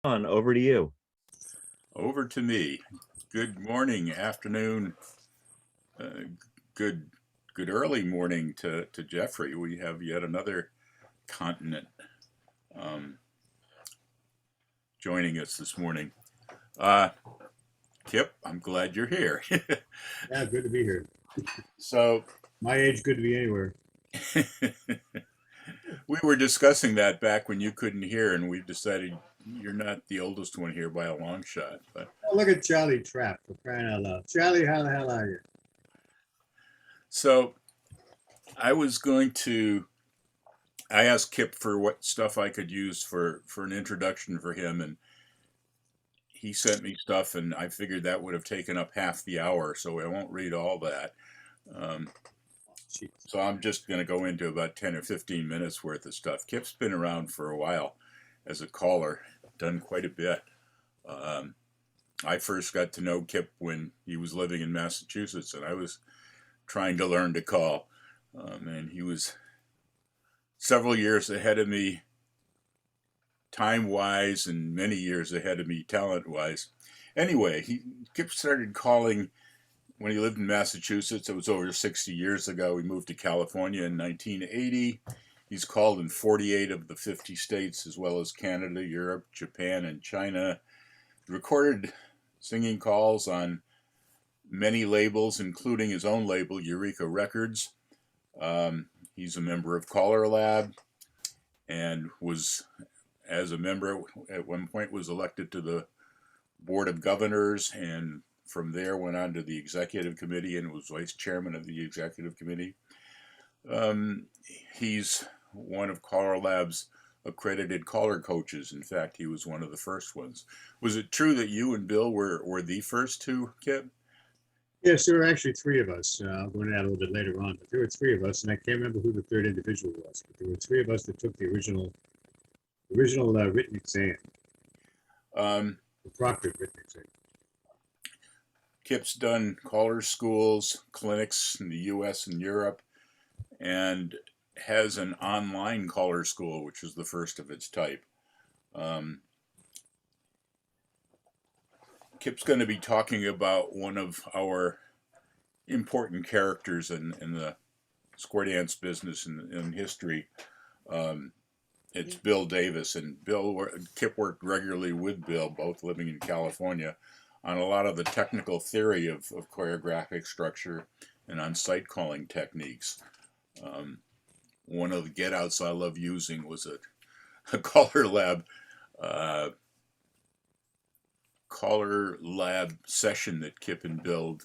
On over to you. Over to me. Good morning, afternoon, uh, good good early morning to Jeffrey. We have yet another continent um, joining us this morning. Uh, Kip, I'm glad you're here. Yeah, good to be here. So My age, good to be anywhere. we were discussing that back when you couldn't hear, and we decided you're not the oldest one here by a long shot. But Oh, look at Charlie Trap, for crying out loud. Charlie, how the hell are you? so I was going to. I asked Kip for what stuff I could use for an introduction for him, and he sent me stuff, and I figured that would have taken up half the hour, so I won't read all that. Um, Jeez. so I'm just going to go into about 10 or 15 minutes worth of stuff. Kip's been around for a while as a caller, done quite a bit. Um, I first got to know Kip when he was living in Massachusetts, and I was trying to learn to call. And he was several years ahead of me time wise and many years ahead of me talent wise. Anyway, Kip started calling when he lived in Massachusetts. It was over 60 years ago. We moved to California in 1980. He's called in 48 of the 50 states, as well as Canada, Europe, Japan, and China. Recorded singing calls on many labels, including his own label, Eureka Records. He's a member of Caller Lab and was, as a member, at one point was elected to the Board of Governors, and from there went on to the Executive Committee and was vice chairman of the Executive Committee. Um, he's one of Caller Lab's accredited caller coaches. In fact, he was one of the first ones. Was it true that you and Bill were the first two, Kip? Yes, there were actually three of us. I'll go into that a little bit later on, but there were three of us, and I can't remember who the third individual was. But there were three of us that took the original written exam, Um, the proctored written exam. Kip's done caller schools, clinics in the US and Europe, and has an online caller school, which is the first of its type. Um, Kip's going to be talking about one of our important characters in the square dance business and in history. Um, it's Bill Davis, and Kip worked regularly with Bill, both living in California, on a lot of the technical theory of choreographic structure and on sight calling techniques. Um, One of the get outs I love using was a uh, caller lab session that Kip and Bill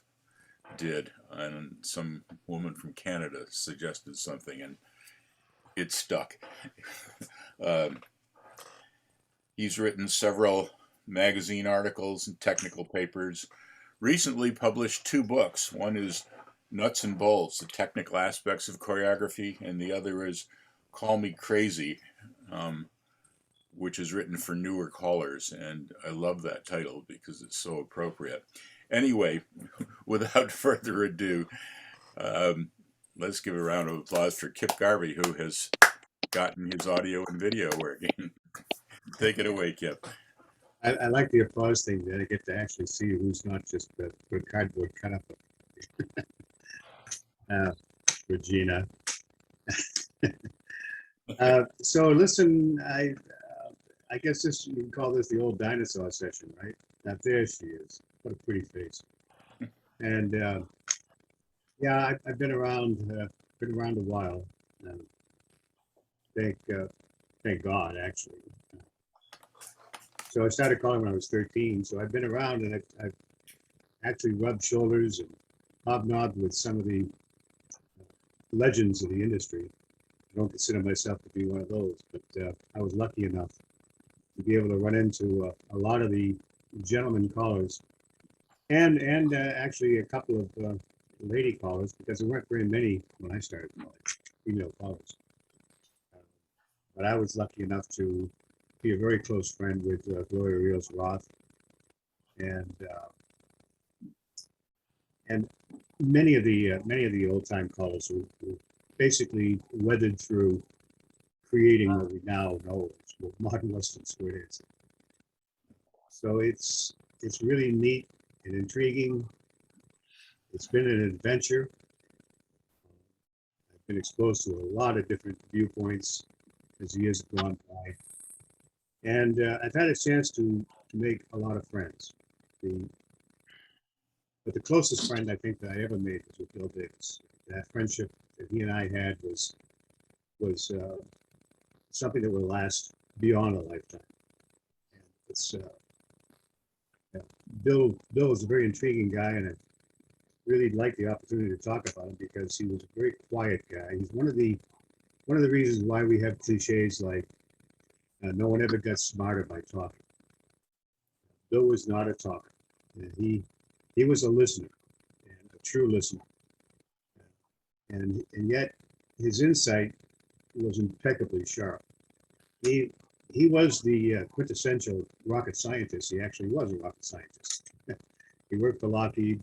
did, and some woman from Canada suggested something, and it stuck. um, he's written several magazine articles and technical papers. Recently published two books. One is Nuts and Bolts: The Technical Aspects of Choreography, and the other is Call Me Crazy, um, which is written for newer callers. And I love that title because it's so appropriate. Anyway, without further ado, um, let's give a round of applause for Kip Garvey, who has gotten his audio and video working. Take it away, Kip. I like the applause thing that I get to actually see who's not just a cardboard cut up. Uh, Regina. So listen, I guess this you can call this the old dinosaur session, right? Now there she is. What a pretty face. And yeah, I've been around a while. Uh, thank thank God, actually. So I started calling when I was 13. So I've been around, and I've actually rubbed shoulders and hobnobbed with some of the legends of the industry. I don't consider myself to be one of those, but I was lucky enough to be able to run into a lot of the gentlemen callers, and actually a couple of lady callers, because there weren't very many when I started calling, female callers. But I was lucky enough to be a very close friend with Gloria Rios Roth, and and many of the old time callers who basically weathered through creating what we now know as modern Western square dancing. So it's really neat and intriguing. It's been an adventure. I've been exposed to a lot of different viewpoints as the years have gone by, and I've had a chance to make a lot of friends. The but the closest friend I think that I ever made was with Bill Davis. That friendship that he and I had was something that will last beyond a lifetime. And it's yeah. Bill is a very intriguing guy, and I really like the opportunity to talk about him because he was a very quiet guy. He's one of the reasons why we have cliches like no one ever got smarter by talking. Bill was not a talker. He was a listener, and a true listener, and yet his insight was impeccably sharp. He he was the quintessential rocket scientist. He actually was a rocket scientist. He worked for Lockheed,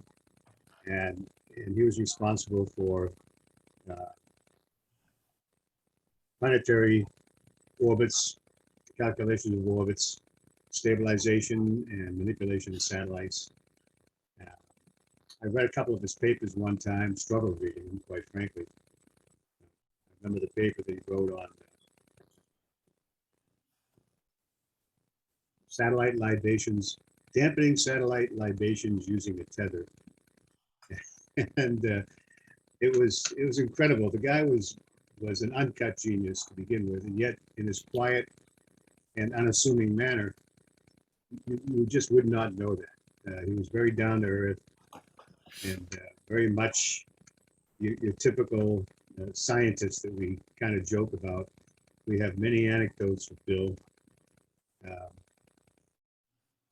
and he was responsible for uh, planetary orbits, calculations of orbits, stabilization and manipulation of satellites. Uh, I read a couple of his papers one time, struggled reading them, quite frankly. I remember the paper that he wrote on satellite libations, dampening satellite libations using a tether. And it was incredible. The guy was an uncut genius to begin with, and yet in his quiet and unassuming manner, you just would not know that. He was very down to earth and very much your typical scientist that we kind of joke about. We have many anecdotes with Bill.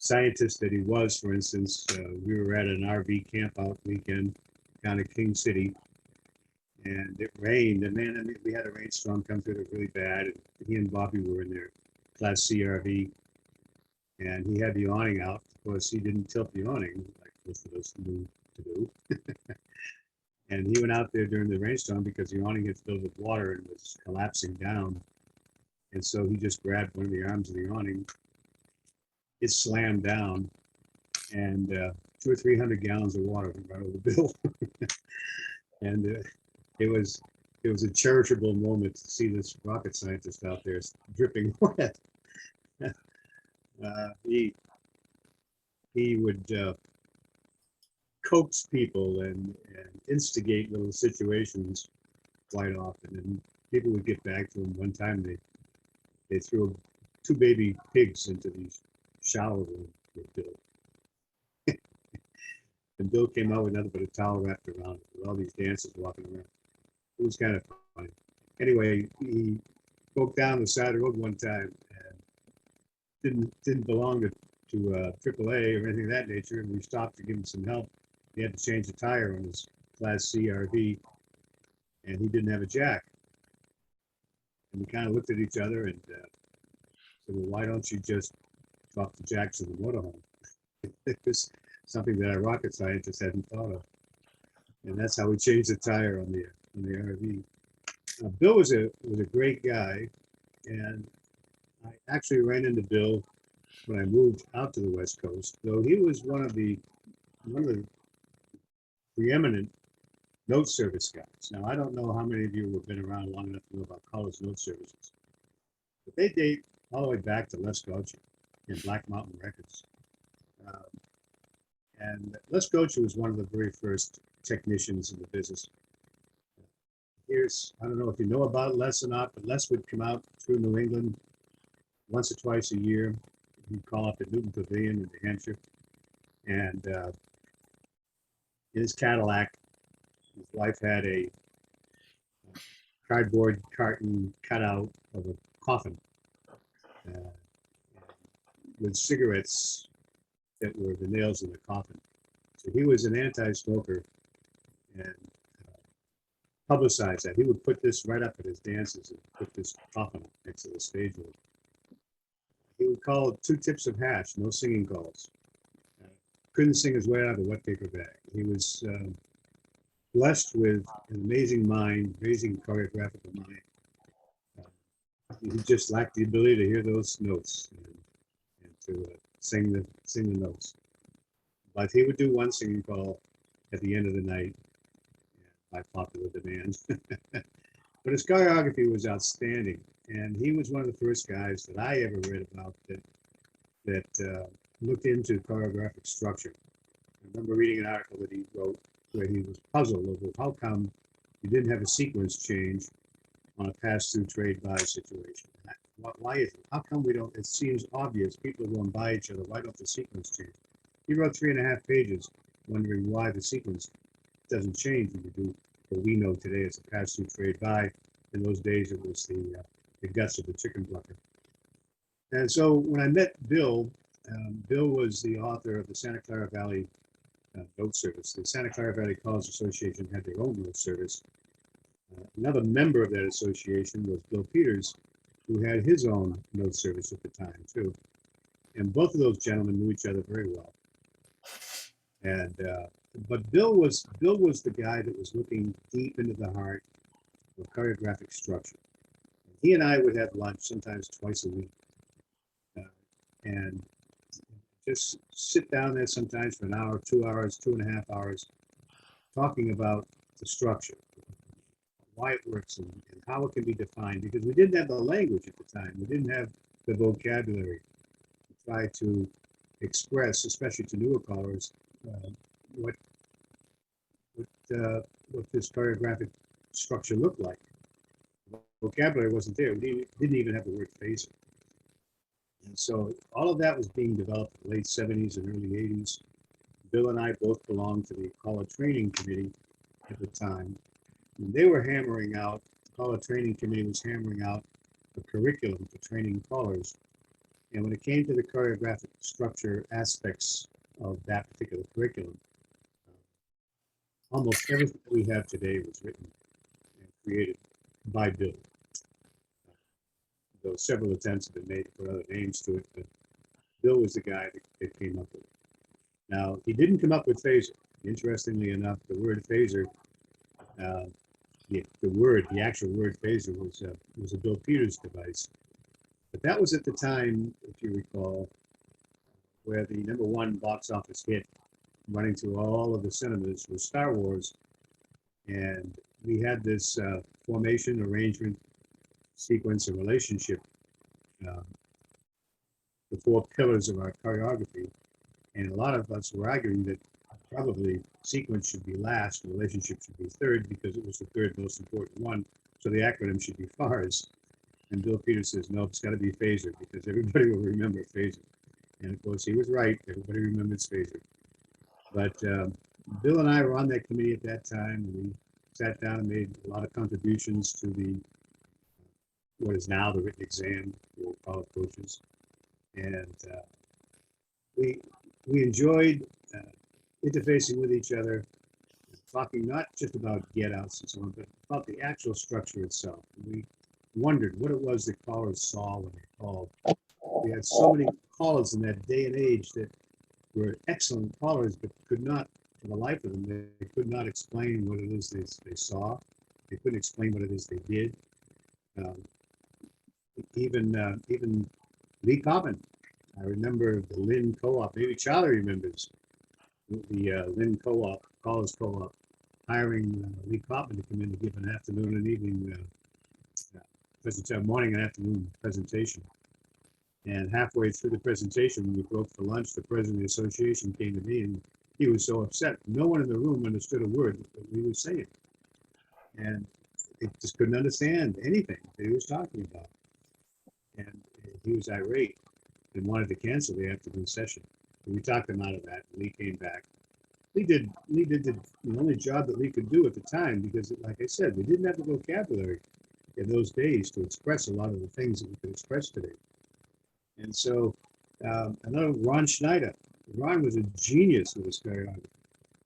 Scientist that he was, for instance, we were at an RV campout weekend down at King City, and it rained. And man, I mean, we had a rainstorm come through that really bad. And he and Bobby were in their Class C RV, and he had the awning out. Of course, he didn't tilt the awning like most of us knew to do. And he went out there during the rainstorm because the awning had filled with water and was collapsing down. And so he just grabbed one of the arms of the awning. It slammed down, and 200 or 300 gallons of water went right over the Bill. And it was a charitable moment to see this rocket scientist out there dripping wet. He would coax people and instigate little situations quite often, and people would get back to him. One time they threw 2 baby pigs into these shower room with Bill. And Bill came out with nothing but a towel wrapped around it, with all these dancers walking around. It was kind of funny. Anyway, he broke down the side of the road one time and didn't belong to AAA or anything of that nature, and we stopped to give him some help. He had to change the tire on his Class C RV, and he didn't have a jack. And we kind of looked at each other and said, well, why don't you just drop the jacks in the motorhome? It was something that our rocket scientists hadn't thought of. And that's how we changed the tire on the RV. Bill was a great guy, and I actually ran into Bill when I moved out to the West Coast, though he was one of the preeminent note service guys. Now, I don't know how many of you have been around long enough to know about college note services, but they date all the way back to Les Gaucher and Black Mountain Records. And Les Gaucher was one of the very first technicians in the business. I don't know if you know about Les or not, but Les would come out through New England once or twice a year. He'd call up at Newton Pavilion in New Hampshire, and in his Cadillac, his wife had a cardboard carton cutout of a coffin with cigarettes that were the nails in the coffin. So he was an anti-smoker and publicized that. He would put this right up at his dances and put this coffin next to the stage. He would call 2 tips of hash, no singing calls. Couldn't sing his way out of a wet paper bag. He was blessed with an amazing mind, amazing choreographical mind. He just lacked the ability to hear those notes and to sing the notes. But he would do one singing call at the end of the night by popular demand. But his choreography was outstanding, and he was one of the first guys that I ever read about that looked into choreographic structure. I remember reading an article that he wrote where he was puzzled over how come you didn't have a sequence change on a pass-through trade-by situation. Why is it? How come we don't? It seems obvious. People are going by each other. Why don't the sequence change? He wrote 3.5 pages wondering why the sequence doesn't change when you do what we know today as a pass-through trade-by. In those days, it was the guts of the chicken plucker. And so when I met Bill, Bill was the author of the Santa Clara Valley Note Service. The Santa Clara Valley College Association had their own note service. Another member of that association was Bill Peters, who had his own note service at the time too. And both of those gentlemen knew each other very well. And but Bill was the guy that was looking deep into the heart of choreographic structure. He and I would have lunch sometimes twice a week, and just sit down there sometimes for an hour, 2 hours, 2.5 hours, talking about the structure, why it works, and how it can be defined. Because we didn't have the language at the time. We didn't have the vocabulary to try to express, especially to newer callers, what this choreographic structure looked like. Vocabulary wasn't there. We didn't even have the word FASR. And so all of that was being developed in the late 70s and early 80s. Bill and I both belonged to the caller training committee at the time. And they were hammering out, the caller training committee was hammering out the curriculum for training callers. And when it came to the choreographic structure aspects of that particular curriculum, almost everything that we have today was written and created by Bill. Though several attempts have been made to put other names to it, but Bill was the guy that came up with it. Now, he didn't come up with FASR. Interestingly enough, the word FASR, the actual word FASR was a Bill Peters device. But that was at the time, if you recall, where the #1 box office hit running through all of the cinemas was Star Wars. And we had this formation, arrangement, sequence, and relationship, the 4 pillars of our choreography. And a lot of us were arguing that probably sequence should be last, relationship should be third, because it was the third most important one. So the acronym should be FARS. And Bill Peters says, no, it's got to be FASR, because everybody will remember FASR. And of course, he was right. Everybody remembers FASR. But Bill and I were on that committee at that time. And we sat down and made a lot of contributions to what is now the written exam for college coaches. And we enjoyed interfacing with each other, talking not just about get-outs and so on, but about the actual structure itself. We wondered what it was that callers saw when they called. We had so many callers in that day and age that were excellent callers, but could not, for the life of them, they could not explain what it is they saw. They couldn't explain what it is they did. Even Lee Cobbin. I remember the Lynn Co-op. Maybe Charlie remembers the Lynn Co-op, College Co-op, hiring Lee Cobbin to come in to give an afternoon and evening morning and afternoon presentation. And halfway through the presentation, when we broke for lunch, the president of the association came to me, and he was so upset. No one in the room understood a word that we were saying, and they just couldn't understand anything that he was talking about. And he was irate and wanted to cancel the afternoon session. And we talked him out of that. And Lee came back. Lee did the only job that Lee could do at the time, because, like I said, we didn't have the vocabulary in those days to express a lot of the things that we could express today. And so another Ron Schneider. Ron was a genius with his choreography.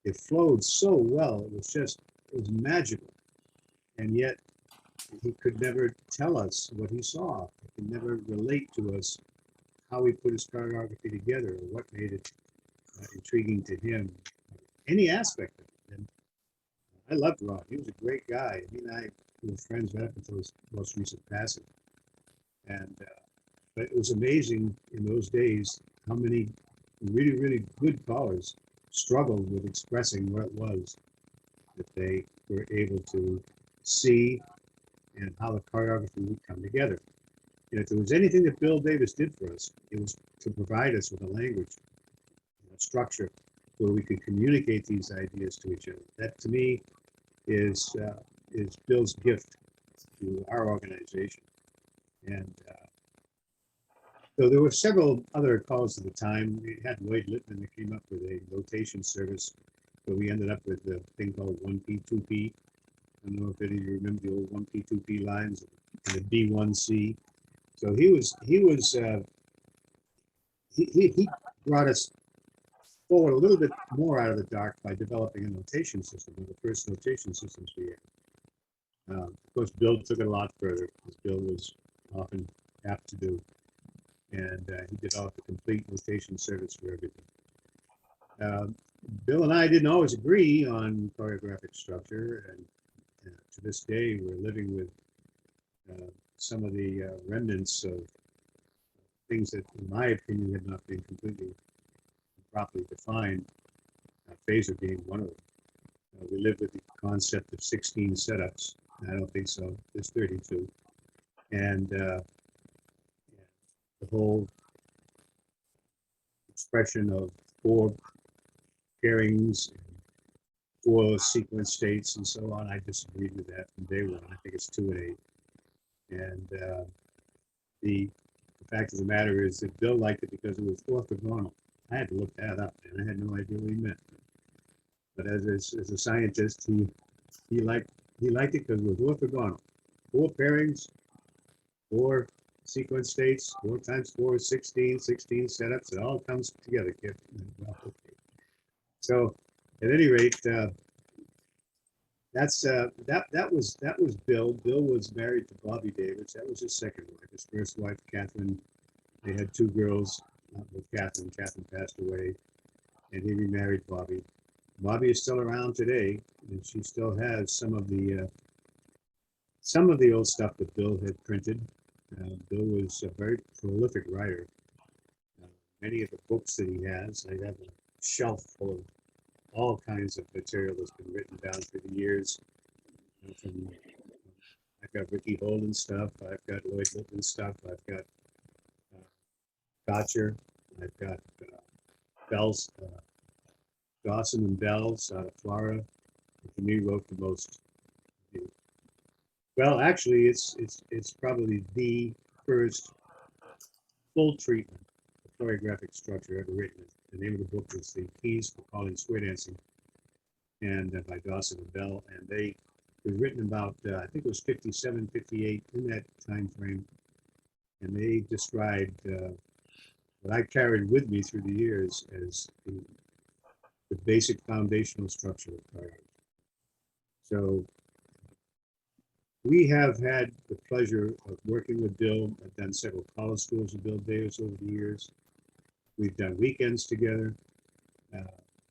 It flowed so well. It was magical. And yet he could never tell us what he saw. He could never relate to us how he put his choreography together or what made it intriguing to him, any aspect of it. And I loved Ron. He was a great guy. He and I were friends right up until his most recent passing. And but it was amazing in those days how many really, really good callers struggled with expressing what it was that they were able to see and how the choreography would come together. And if there was anything that Bill Davis did for us, it was to provide us with a language, a structure where we could communicate these ideas to each other. That to me is Bill's gift to our organization. And so there were several other calls at the time. We had Lloyd Littman that came up with a notation service, but we ended up with a thing called 1P, 2P. I don't know if any of you remember the old 1P, 2P lines and the B1C. So he brought us forward a little bit more out of the dark by developing a notation system, one of the first notation systems we had. Of course, Bill took it a lot further, as Bill was often apt to do. And he developed a complete notation service for everything. Bill and I didn't always agree on choreographic structure, and to this day, we're living with some of the remnants of things that, in my opinion, had not been completely properly defined. FASR being one of them. We live with the concept of 16 setups. I don't think so. There's 32. And the whole expression of 4 pairings, 4 sequence states, and so on. I disagreed with that from day one. I think it's 2 and 8. And the fact of the matter is that Bill liked it because it was orthogonal. I had to look that up, and I had no idea what he meant. But as a scientist, he liked it because it was orthogonal. 4 pairings, 4 sequence states, 4 times 4 is 16, 16 setups. It all comes together, kid. Well, okay. So, at any rate, that was Bill. Bill was married to Bobby Davis. That was his second wife. His first wife, Catherine. They had 2 girls with Catherine. Catherine passed away, and he remarried Bobby. Bobby is still around today, and she still has some of the old stuff that Bill had printed. Bill was a very prolific writer. Many of the books that he has, I have a shelf full of all kinds of material that's been written down through the years. I've got Ricky Holden stuff, I've got Lloyd Littman stuff, I've got Gotcher, I've got Bell's, Dawson and Bell's out of Florida. To me, wrote the most. Well, actually, it's probably the first full treatment of choreographic structure ever written. The name of the book was The Keys for Calling Square Dancing, and by Dawson and Bell. And it was written about, I think it was 57, 58, in that time frame. And they described what I carried with me through the years as the basic foundational structure of choreography. So we have had the pleasure of working with Bill. I've done several college schools with Bill Davis over the years. We've done weekends together.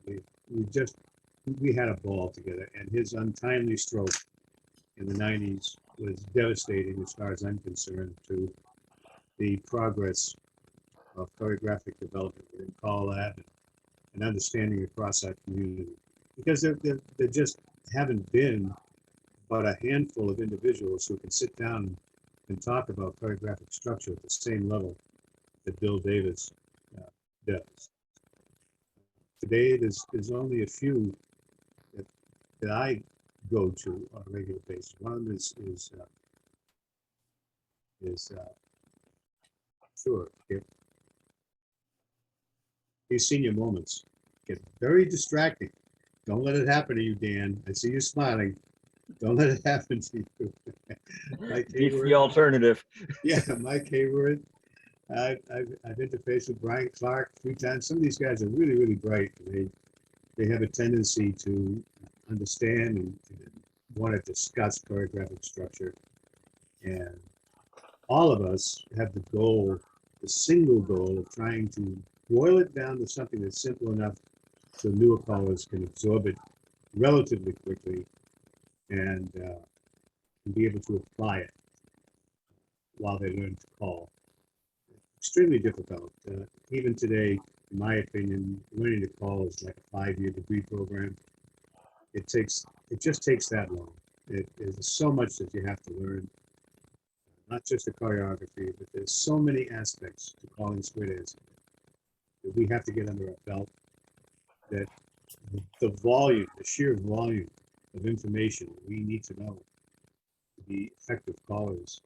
We had a ball together, and his untimely stroke in the 90s was devastating as far as I'm concerned to the progress of choreographic development within Call Lab and understanding across our community. Because there just haven't been but a handful of individuals who can sit down and talk about choreographic structure at the same level that Bill Davis does. Today, there's only a few that I go to on a regular basis. One of them is sure, these senior moments get very distracting. Don't let it happen to you, Dan. I see you smiling. Don't let it happen to you. Mike It's Hayward. the alternative. Yeah, Mike Hayward. I've interfaced with Brian Clark 3 times. Some of these guys are really, really bright. They have a tendency to understand and want to discuss choreographic structure. And all of us have the single goal of trying to boil it down to something that's simple enough so newer callers can absorb it relatively quickly and be able to apply it while they learn to call. extremely difficult. Even today, in my opinion, learning to call is like a 5-year degree program. It just takes that long. There's so much that you have to learn, not just the choreography, but there's so many aspects to calling squid answer that we have to get under our belt, that the volume, the sheer volume of information we need to know to be effective callers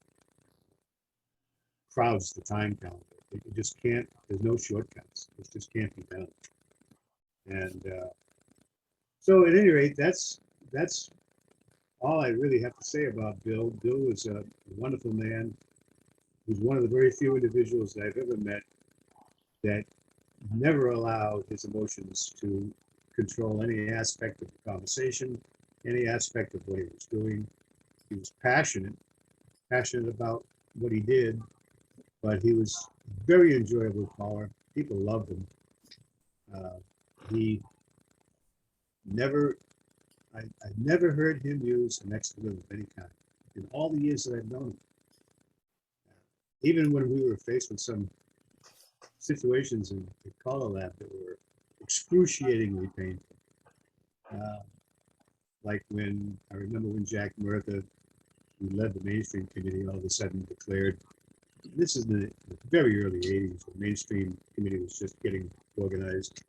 crowds the time calendar. It just can't, there's no shortcuts. It just can't be done. And so at any rate, that's all I really have to say about Bill. Bill was a wonderful man. He's one of the very few individuals that I've ever met that never allowed his emotions to control any aspect of the conversation, any aspect of what he was doing. He was passionate about what he did, but he was a very enjoyable caller. People loved him. He never, I never heard him use an expletive of any kind in all the years that I've known him. Even when we were faced with some situations in the caller lab that were excruciatingly painful. Like when, I remember when Jack Murtha, who led the mainstream committee, all of a sudden declared, this is the very early 80s, the mainstream committee was just getting organized.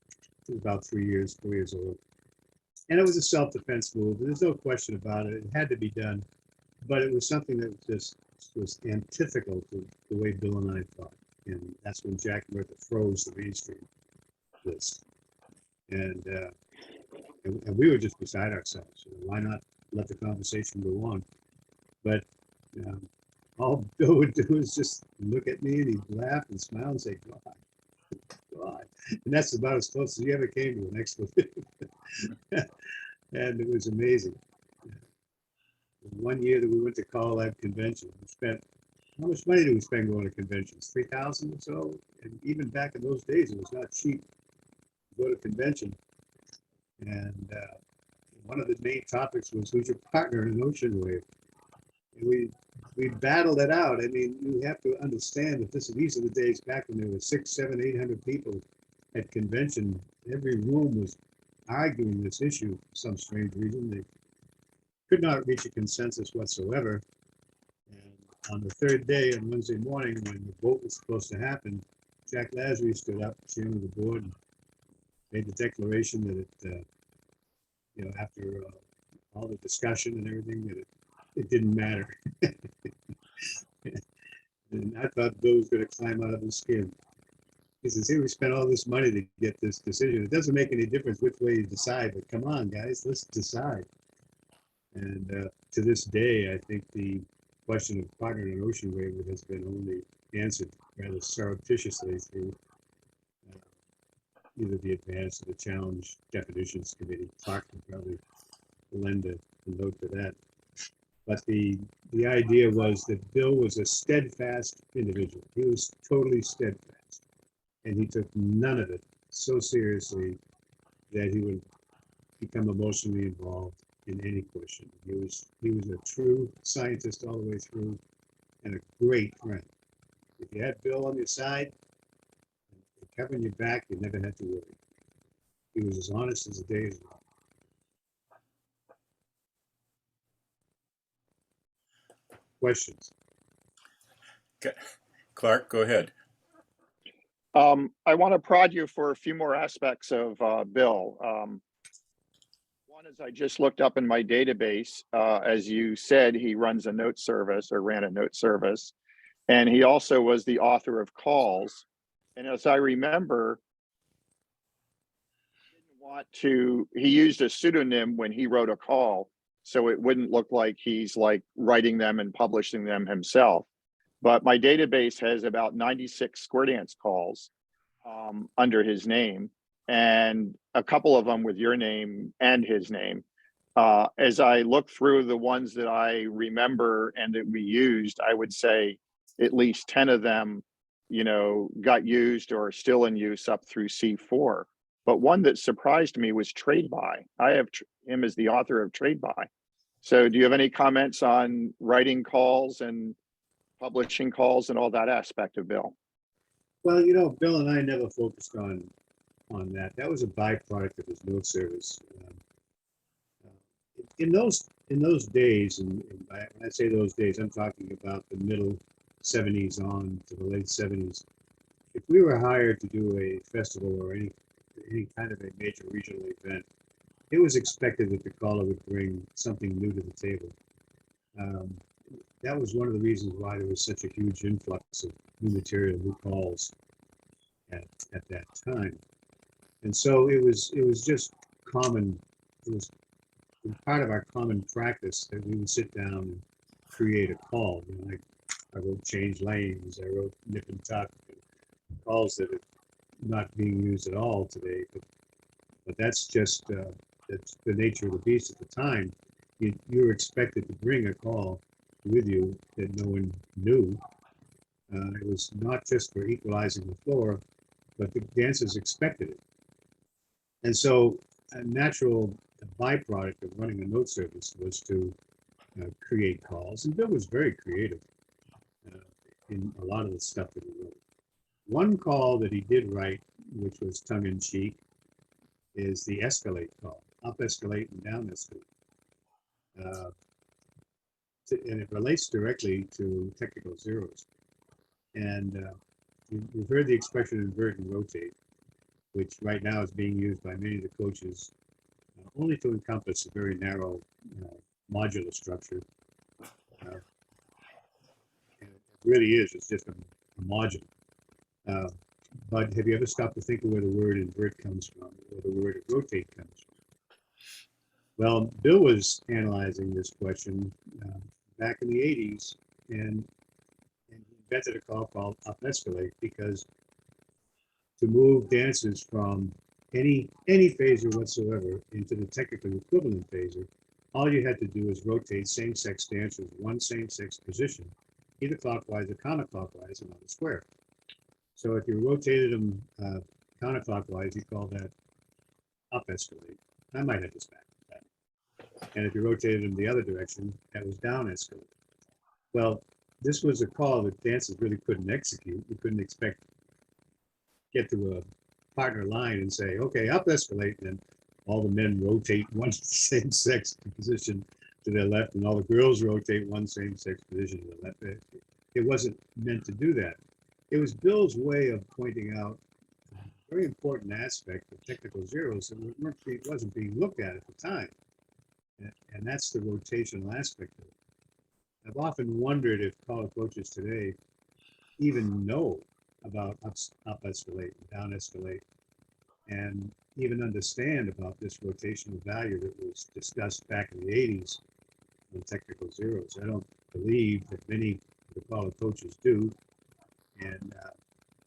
It was about 4 years old. And it was a self-defense move. There's no question about it. It had to be done. But it was something that just was antithetical to the way Bill and I thought. And that's when Jack Murtha froze the mainstream list. And we were just beside ourselves. Why not let the conversation go on? But all Bill would do is just look at me and he'd laugh and smile and say, God. And that's about as close as he ever came to an expletive. And it was amazing. One year that we went to Call Lab convention, we spent, how much money did we spend going to conventions? $3,000 or so? And even back in those days, it was not cheap to go to convention. And one of the main topics was, who's your partner in an ocean wave? And we battled it out. I mean, you have to understand that these are the days back when there were 600, 700, 800 people at convention. Every room was arguing this issue for some strange reason. They could not reach a consensus whatsoever. And on the third day, on Wednesday morning, when the vote was supposed to happen, Jack Lazary stood up, chairman of the board, and made the declaration that it, after all the discussion and everything, that it didn't matter. And I thought Bill was going to climb out of his skin. He says, here we spent all this money to get this decision. It doesn't make any difference which way you decide, but come on, guys, let's decide. And to this day, I think the question of partner in an ocean wave has been only answered rather surreptitiously through either the advanced or the challenge definitions committee. Clark can probably lend a note to that. But the idea was that Bill was a steadfast individual. He was totally steadfast. And he took none of it so seriously that he would become emotionally involved in any question. He was a true scientist all the way through and a great friend. If you had Bill on your side, covering your back, you never had to worry. He was as honest as the day is long. Questions? Okay. Clark, go ahead. I want to prod you for a few more aspects of Bill. One is I just looked up in my database. As you said, he runs a note service or ran a note service. And he also was the author of Calls. And as I remember, he used a pseudonym when he wrote a call, so it wouldn't look like he's like writing them and publishing them himself. But my database has about 96 Square Dance calls under his name, and a couple of them with your name and his name. As I look through the ones that I remember and that we used, I would say at least 10 of them, got used or are still in use up through C4. But one that surprised me was Trade By. I have him as the author of Trade By. So do you have any comments on writing calls and publishing calls and all that aspect of Bill? Well, you know, Bill and I never focused on that. That was a byproduct of his note service. In those days, and when I say those days, I'm talking about the middle '70s on to the late '70s. If we were hired to do a festival or any kind of a major regional event, it was expected that the caller would bring something new to the table. Um, that was one of the reasons why there was such a huge influx of new material, new calls at that time. And so it was just common. It was part of our common practice that we would sit down and create a call. You know, like I wrote change lanes, I wrote nip and tuck, calls that are not being used at all today. But that's just that's the nature of the beast at the time. You were expected to bring a call with you that no one knew. It was not just for equalizing the floor, but the dancers expected it. And so a natural byproduct of running a note service was to create calls. And Bill was very creative in a lot of the stuff that he wrote. One call that he did write, which was tongue-in-cheek, is the escalate call, up escalate and down escalate. And it relates directly to technical zeros. And you've heard the expression invert and rotate, which right now is being used by many of the coaches only to encompass a very narrow modular structure. And it really is, it's just a module. But have you ever stopped to think of where the word invert comes from, or the word rotate comes from? Well, Bill was analyzing this question back in the 80s, and he invented a call called up escalate, because to move dancers from any phaser whatsoever into the technically equivalent phaser, all you had to do is rotate same-sex dancers one same-sex position, either clockwise or counterclockwise and on the square. So if you rotated them counterclockwise, you call that up escalate. I might have this back. And if you rotated them the other direction, that was down escalate. Well, this was a call that dancers really couldn't execute. You couldn't expect get to a partner line and say, okay, up escalate, and then all the men rotate one same-sex position to their left, and all the girls rotate one same-sex position to the left. It wasn't meant to do that. It was Bill's way of pointing out a very important aspect of technical zeros that wasn't being looked at the time. And that's the rotational aspect of it. I've often wondered if color coaches today even know about up escalate and down escalate, and even understand about this rotational value that was discussed back in the 80s in technical zeros. I don't believe that many of the color coaches do. And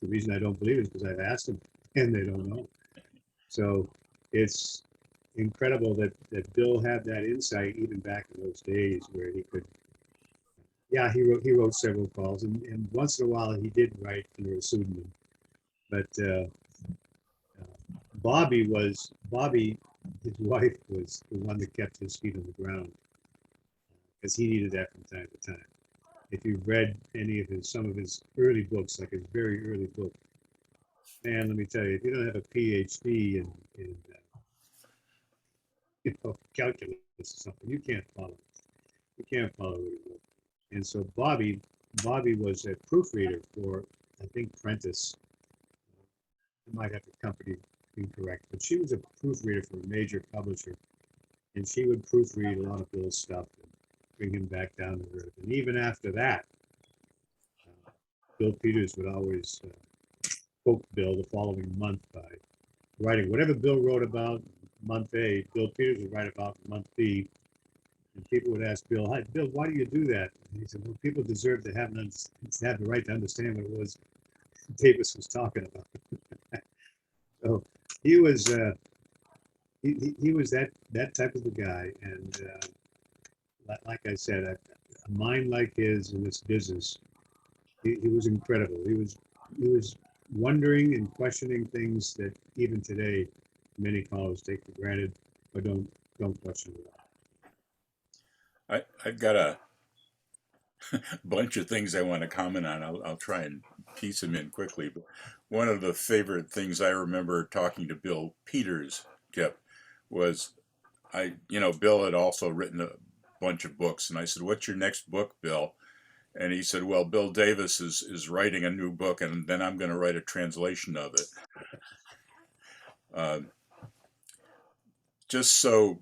the reason I don't believe it is because I've asked them and they don't know. So it's incredible that Bill had that insight even back in those days, where he could, yeah, he wrote several calls, and once in a while he did write under a pseudonym. But Bobby, his wife, was the one that kept his feet on the ground, because he needed that from time to time. If you've read some of his early books, like his very early book, man, let me tell you, if you don't have a PhD in calculus or something, you can't follow it. You can't follow what he wrote. And so Bobby was a proofreader for, I think, Prentice. I might have the company incorrect, but she was a proofreader for a major publisher, and she would proofread a lot of Bill's stuff and bring him back down to earth. And even after that, Bill Peters would always poke Bill the following month by writing whatever Bill wrote about month A, Bill Peters would write about month B. And people would ask Bill, "Hi, Bill, why do you do that?" And he said, "Well, people deserve to have the right to understand what it was Davis was talking about." So he was he was that type of a guy, and like I said, a mind like his in this business, he was incredible. He was wondering and questioning things that even today many callers take for granted or don't question at all. I've got bunch of things I want to comment on. I'll try and piece them in quickly. But one of the favorite things I remember talking to Bill Peters, Kip, was Bill had also written a bunch of books, and I said, "What's your next book, Bill?" And he said, "Well, Bill Davis is writing a new book, and then I'm going to write a translation of it." Just so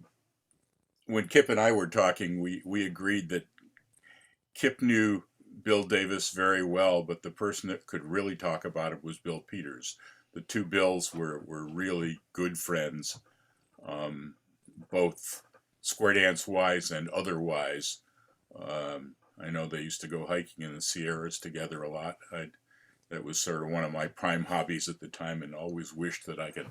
when Kip and I were talking, we agreed that Kip knew Bill Davis very well, but the person that could really talk about it was Bill Peters. The two Bills were really good friends, both square dance wise and otherwise. I know they used to go hiking in the Sierras together a lot. That was sort of one of my prime hobbies at the time, and always wished that I could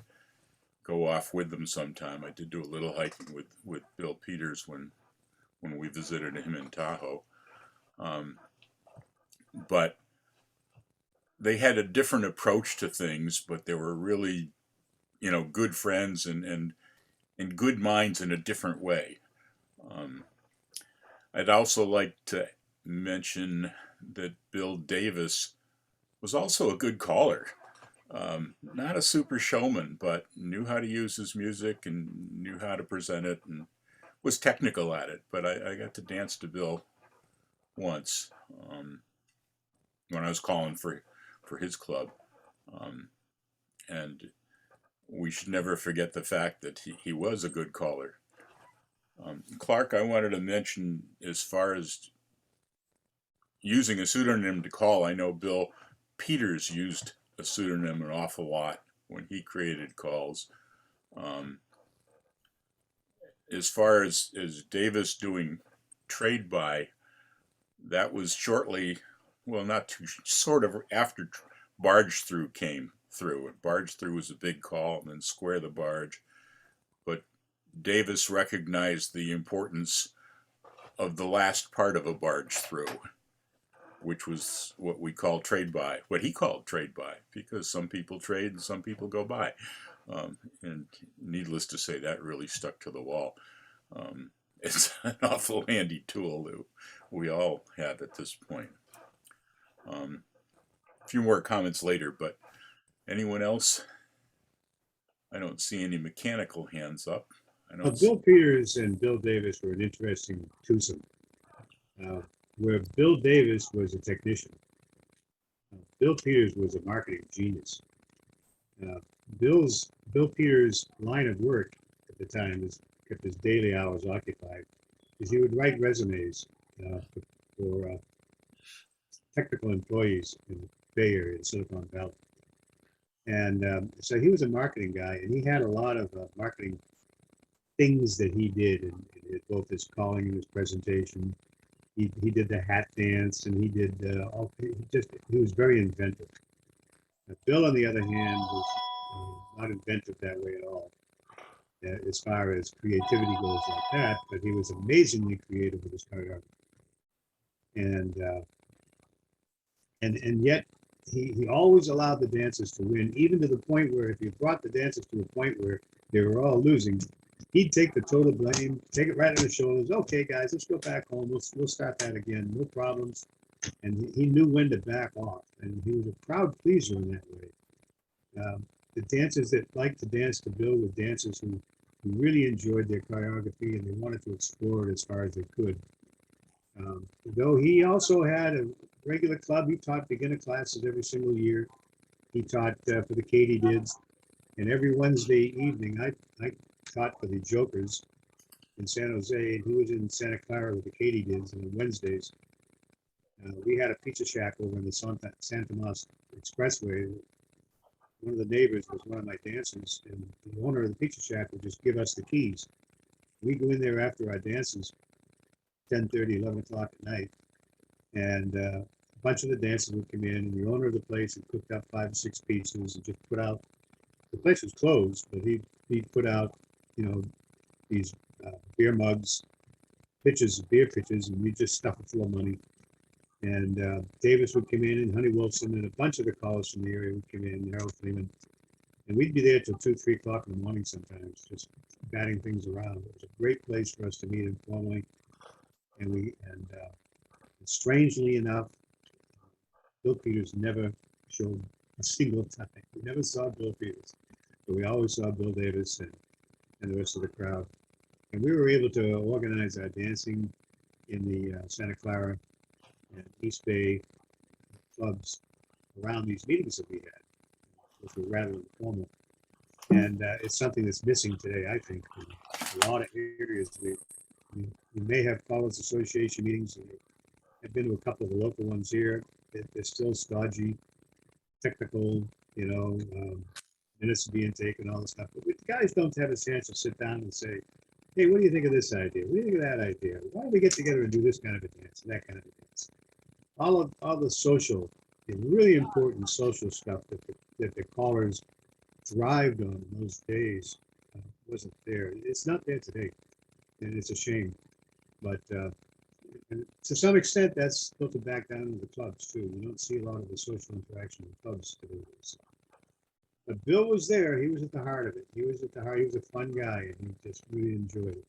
go off with them sometime. I did do a little hiking with Bill Peters when we visited him in Tahoe. But they had a different approach to things, but they were really, good friends and good minds in a different way. I'd also like to mention that Bill Davis was also a good caller. Not a super showman, but knew how to use his music and knew how to present it and was technical at it. But I got to dance to Bill once when I was calling for his club. And we should never forget the fact that he was a good caller. Clark, I wanted to mention, as far as using a pseudonym to call, I know Bill Peters used a pseudonym an awful lot when he created calls. As far as Davis doing trade by, that was shortly, well, not too, sort of after barge through came through. Barge through was a big call, and then square the barge. But Davis recognized the importance of the last part of a barge through, which was what we call trade by, what he called trade by, because some people trade and some people go by. And needless to say, that really stuck to the wall. It's an awful handy tool that we all have at this point. A few more comments later, but anyone else? I don't see any mechanical hands up. Bill Peters and Bill Davis were an interesting twosome, where Bill Davis was a technician. Bill Peters was a marketing genius. Bill Peters' line of work at the time kept his daily hours occupied, is he would write resumes for technical employees in the Bay Area, in Silicon Valley. And so he was a marketing guy, and he had a lot of marketing things that he did in both his calling and his presentation. He did the hat dance, and he did he was very inventive. Bill, on the other hand, was not inventive that way at all, as far as creativity goes like that, but he was amazingly creative with his choreography. And yet he always allowed the dancers to win, even to the point where if you brought the dancers to a point where they were all losing, he'd take the total blame, take it right on his shoulders. Okay, guys, let's go back home. We'll start that again. No problems. And he knew when to back off, and he was a crowd pleaser in that way. The dancers that liked to dance to Bill were dancers who really enjoyed their choreography, and they wanted to explore it as far as they could. Though he also had a regular club, he taught beginner classes every single year. He taught for the katydids, and every Wednesday evening I taught for the Jokers in San Jose, and he was in Santa Clara with the katydids on Wednesdays. We had a pizza shack over in the San Tomas Expressway. One of the neighbors was one of my dancers, and the owner of the pizza shack would just give us the keys. We go in there after our dances, 10:30, 11 o'clock at night, and a bunch of the dancers would come in, and the owner of the place had cooked up 5 or 6 pizzas and just put out. The place was closed, but he put out, these beer mugs, beer pitchers, and we just stuff it full of money. And Davis would come in, and Honey Wilson, and a bunch of the callers from the area would come in, Harold Freeman, and we'd be there till 2, 3 o'clock in the morning sometimes, just batting things around. It was a great place for us to meet informally, and Strangely enough, Bill Peters never showed a single time. We never saw Bill Peters, but we always saw Bill Davis and the rest of the crowd. And we were able to organize our dancing in the Santa Clara and East Bay clubs around these meetings that we had, which were rather informal. And it's something that's missing today, I think, in a lot of areas. We may have College Association meetings. I've been to a couple of the local ones here. They're still stodgy, technical, minutes being taken, all this stuff. But the guys don't have a chance to sit down and say, hey, what do you think of this idea? What do you think of that idea? Why don't we get together and do this kind of a dance, that kind of a dance? All the social, the really important social stuff that the callers thrived on in those days wasn't there. It's not there today, and it's a shame. But and to some extent, that's filtered back down into the clubs too. You don't see a lot of the social interaction in clubs today. So. But Bill was there. He was at the heart of it. He was at the heart. He was a fun guy, and he just really enjoyed it.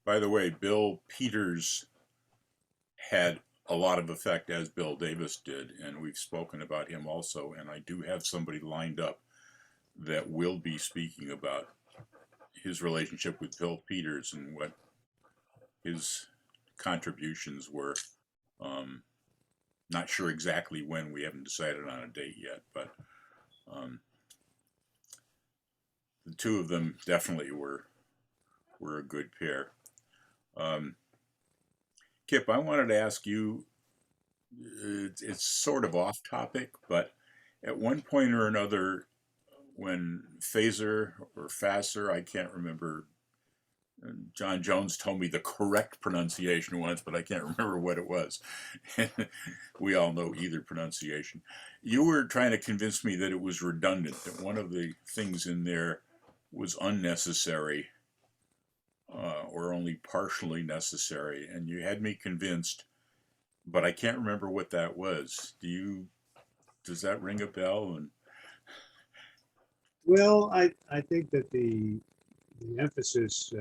By the way, Bill Peters had a lot of effect, as Bill Davis did, and we've spoken about him also. And I do have somebody lined up that will be speaking about his relationship with Bill Peters and what his contributions were. Not sure exactly when. We haven't decided on a date yet, but the two of them definitely were a good pair. Kip, I wanted to ask you, it's sort of off topic, but at one point or another, when FASR or FASR, I can't remember, John Jones told me the correct pronunciation once, but I can't remember what it was. We all know either pronunciation. You were trying to convince me that it was redundant, that one of the things in there was unnecessary or only partially necessary, and you had me convinced, but I can't remember what that was. Does that ring a bell? And well, I think that the emphasis,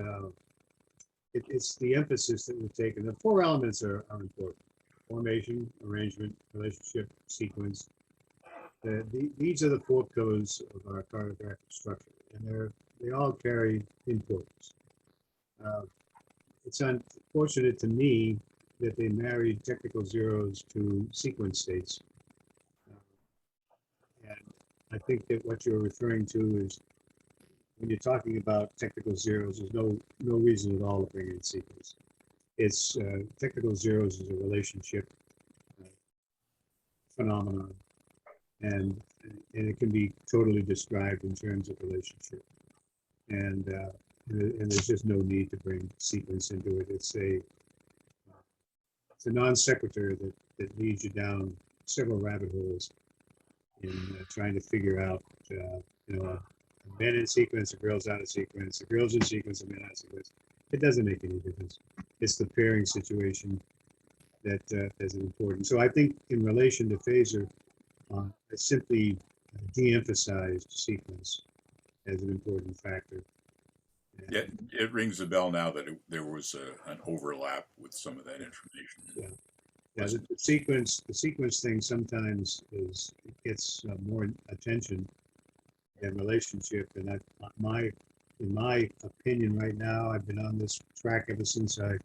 it's the emphasis that we've taken. The four elements are important: formation, arrangement, relationship, sequence. These are the four pillars of our choreographic structure, and they all carry importance. It's unfortunate to me that they married technical zeros to sequence states. And I think that what you're referring to is when you're talking about technical zeros, there's no reason at all to bring in sequence. It's technical zeros is a relationship phenomenon, and it can be totally described in terms of relationship. And there's just no need to bring sequence into it. It's a non sequitur that leads you down several rabbit holes in trying to figure out, a man in sequence, a girl's out of sequence, a girl's in sequence, a man out of sequence. It doesn't make any difference. It's the pairing situation that is important. So I think in relation to FASR, I simply de-emphasized sequence as an important factor. it rings a bell now that there was an overlap with some of that information. Yeah. Yeah, the sequence thing sometimes gets more attention than relationship, and in my opinion, right now, I've been on this track ever since I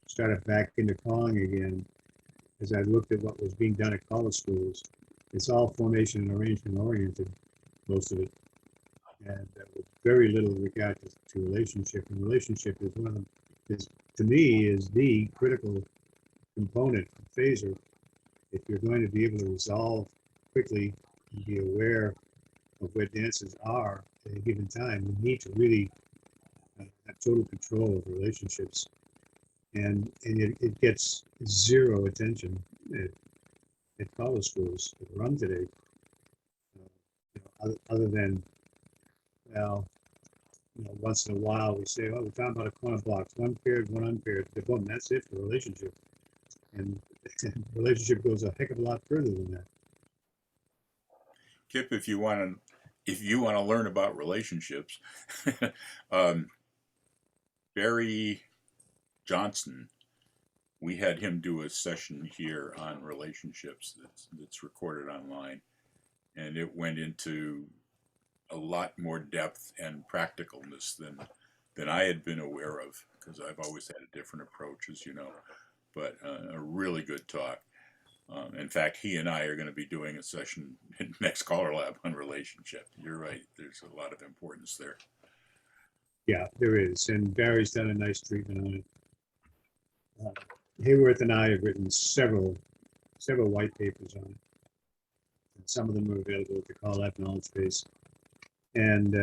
started back into calling again. As I looked at what was being done at college schools, it's all formation and arrangement oriented, most of it, and with very little regard to relationship. And relationship is to me, is the critical component of FASR. If you're going to be able to resolve quickly and be aware of where dances are at a given time, you need to really have total control of relationships. And it gets zero attention at college schools that run today. Other than, well, once in a while we say, oh, we're talking about a corner blocks, one paired, one unpaired, boom, that's it for relationship. And relationship goes a heck of a lot further than that. Kip, if you want to learn about relationships, Barry Johnson we had him do a session here on relationships that's recorded online, and it went into a lot more depth and practicalness than I had been aware of, because I've always had a different approach, as you know. But a really good talk. In fact, he and I are going to be doing a session in next Caller Lab on relationship. You're right. There's a lot of importance there. Yeah, there is. And Barry's done a nice treatment on it. Hayworth and I have written several white papers on it. And some of them are available at the Call Lab Knowledge Base. And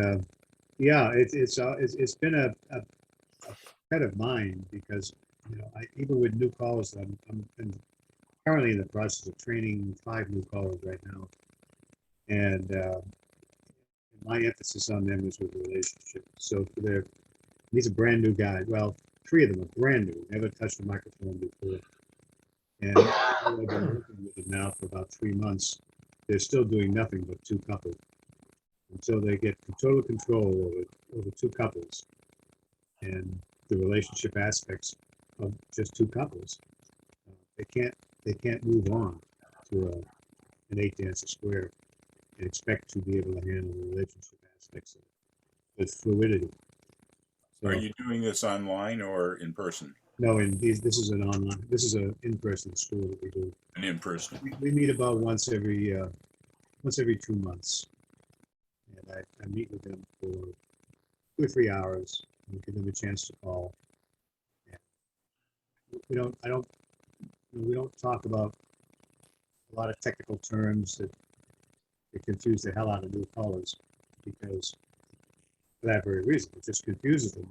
yeah, it's been a pet of mine because, you know, even with new callers, I'm currently in the process of training 5 new callers right now. And my emphasis on them is with relationship. So for he's a brand new guy. Well, 3 of them are brand new, never touched a microphone before. And I've been working with them now for about 3 months. They're still doing nothing but 2 couples. Until they get total control over 2 couples and the relationship aspects of just 2 couples. They can't move on to an 8-dancer square and expect to be able to handle the relationship aspects of it with fluidity. So, Are you doing this online or in person? no, this is an online. This is an in-person school that we do. An in-person. We meet about once every 2 months, and I meet with them for 2 or 3 hours and give them a chance to call. And we don't talk about a lot of technical terms that confuse the hell out of new callers, because for that very reason, it just confuses them.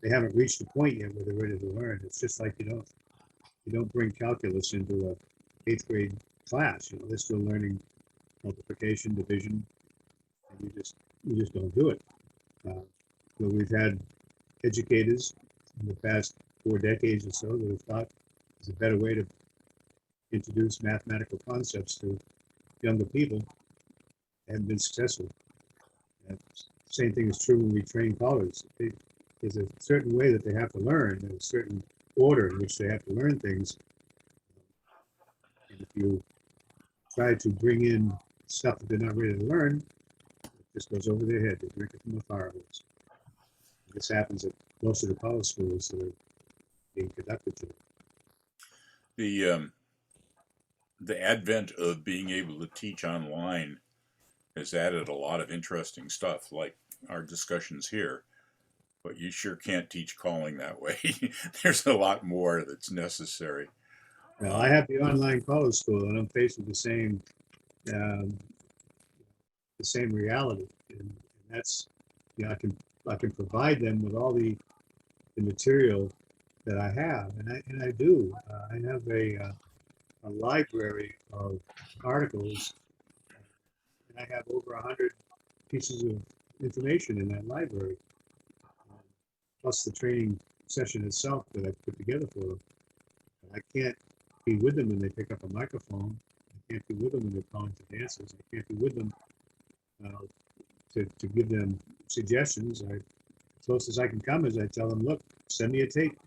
They haven't reached the point yet where they're ready to learn. It's just like you don't bring calculus into a 8th grade class. They're still learning multiplication, division, and you just don't do it. We've had educators in the past 4 decades or so that have thought there's a better way to introduce mathematical concepts to younger people and been successful. And same thing is true when we train callers. There's a certain way that they have to learn, and a certain order in which they have to learn things. And if you try to bring in stuff that they're not ready to learn, it just goes over their head. They drink it from a fire hose. This happens at most of the college schools that are being conducted today. The advent of being able to teach online has added a lot of interesting stuff, like our discussions here. But you sure can't teach calling that way. There's a lot more that's necessary. Now, I have the online college school, and I'm faced with the same reality, and that's, I can provide them with all the material that I have, and I do. I have a library of articles, and I have over 100 pieces of information in that library, plus the training session itself that I put together for them. I can't be with them when they pick up a microphone. I can't be with them when they're calling to dances. I can't be with them to give them suggestions. As close as I can come is I tell them, look, send me a tape,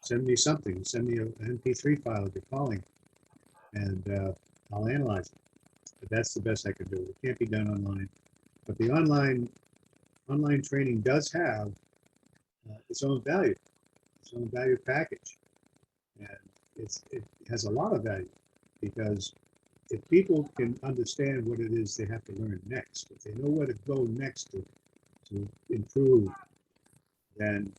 send me something, send me an MP3 file if you're calling, and I'll analyze it. But that's the best I can do. It can't be done online. But the online training does have its own value package, and it has a lot of value, because if people can understand what it is they have to learn next, if they know where to go next to improve, then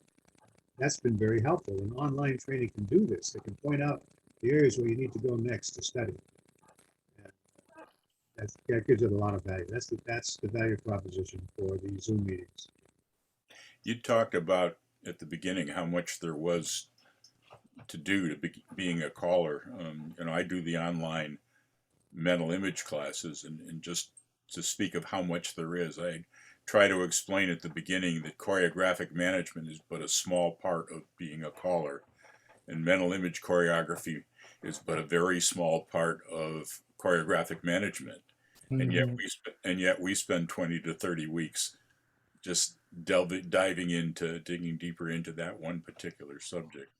that's been very helpful. And online training can do this. They can point out the areas where you need to go next to study. And that gives it a lot of value. That's the value proposition for the Zoom meetings. You talked about at the beginning how much there was to do to being a caller. I do the online mental image classes, and just to speak of how much there is, I try to explain at the beginning that choreographic management is but a small part of being a caller, and mental image choreography is but a very small part of choreographic management. And yet we spend 20 to 30 weeks just digging deeper into that one particular subject.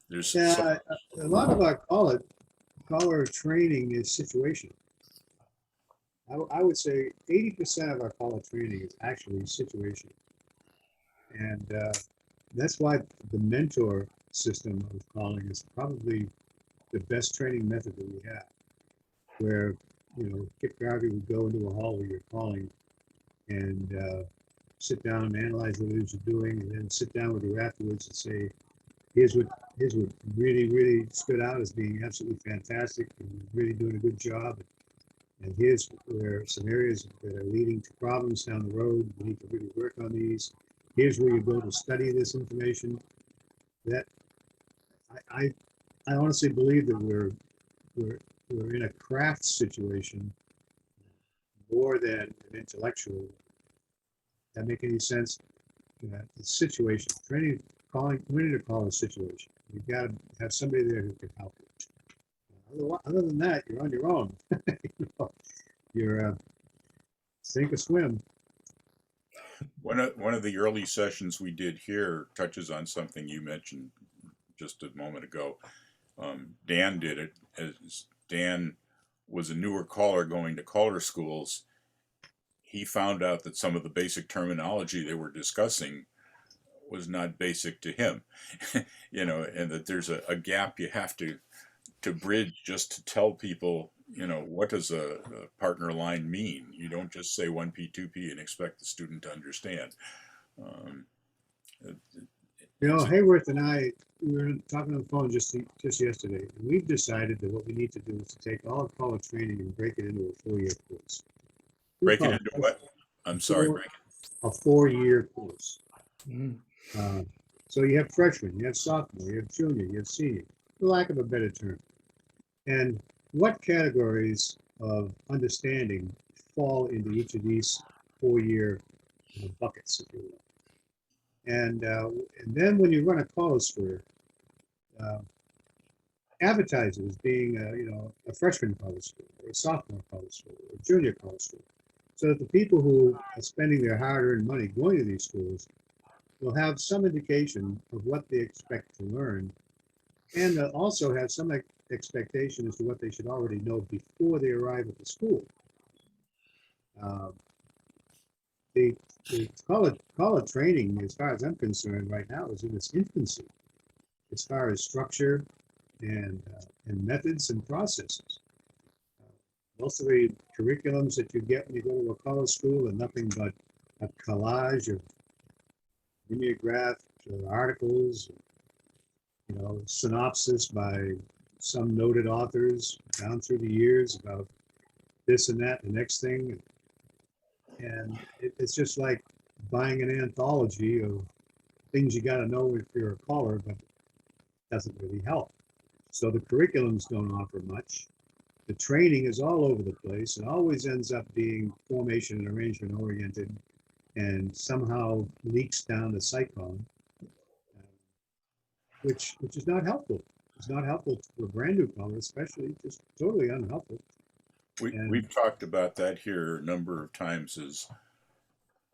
There's Yeah, a lot of our caller training is situational. I would say 80% of our caller training is actually situational. And that's why the mentor system of calling is probably the best training method that we have, where, Kip Garvey would go into a hall where you're calling and sit down and analyze what it is you're doing, and then sit down with you afterwards and say, here's what really, really stood out as being absolutely fantastic, and you're really doing a good job. And here's where some areas that are leading to problems down the road. We need to really work on these. Here's where you go to study this information. That I honestly believe that we're in a craft situation more than an intellectual. That make any sense? The situation, training, winning to call a situation. You've got to have somebody there who can help you. Other than that, you're on your own. You're sink or swim. one of the early sessions we did here touches on something you mentioned just a moment ago. Dan did it. As Dan was a newer caller going to caller schools, he found out that some of the basic terminology they were discussing was not basic to him, and that there's a gap you have to bridge just to tell people, what does a partner line mean? You don't just say 1P, 2P and expect the student to understand. Hayworth and I, we were talking on the phone just yesterday, and we've decided that what we need to do is to take all of college training and break it into a 4-year course. Break it into what? I'm sorry, break it. A 4-year course. Mm. So you have freshman, you have sophomore, you have junior, you have senior, for lack of a better term. And what categories of understanding fall into each of these 4-year buckets, if you will. And then when you run a college for advertisers being a freshman college school or a sophomore college school or a junior college school, so that the people who are spending their hard-earned money going to these schools will have some indication of what they expect to learn, and also have some expectation as to what they should already know before they arrive at the school. The college training, as far as I'm concerned right now, is in its infancy, as far as structure and methods and processes. Most of the curriculums that you get when you go to a college school are nothing but a collage of mimeographed articles, synopsis by some noted authors down through the years about this and that, the next thing. And it's just like buying an anthology of things you got to know if you're a caller, but it doesn't really help. So the curriculums don't offer much. The training is all over the place. It always ends up being formation and arrangement oriented, and somehow leaks down to psychon, which is not helpful. It's not helpful for a brand new caller, especially. Just totally unhelpful. We've talked about that here a number of times, is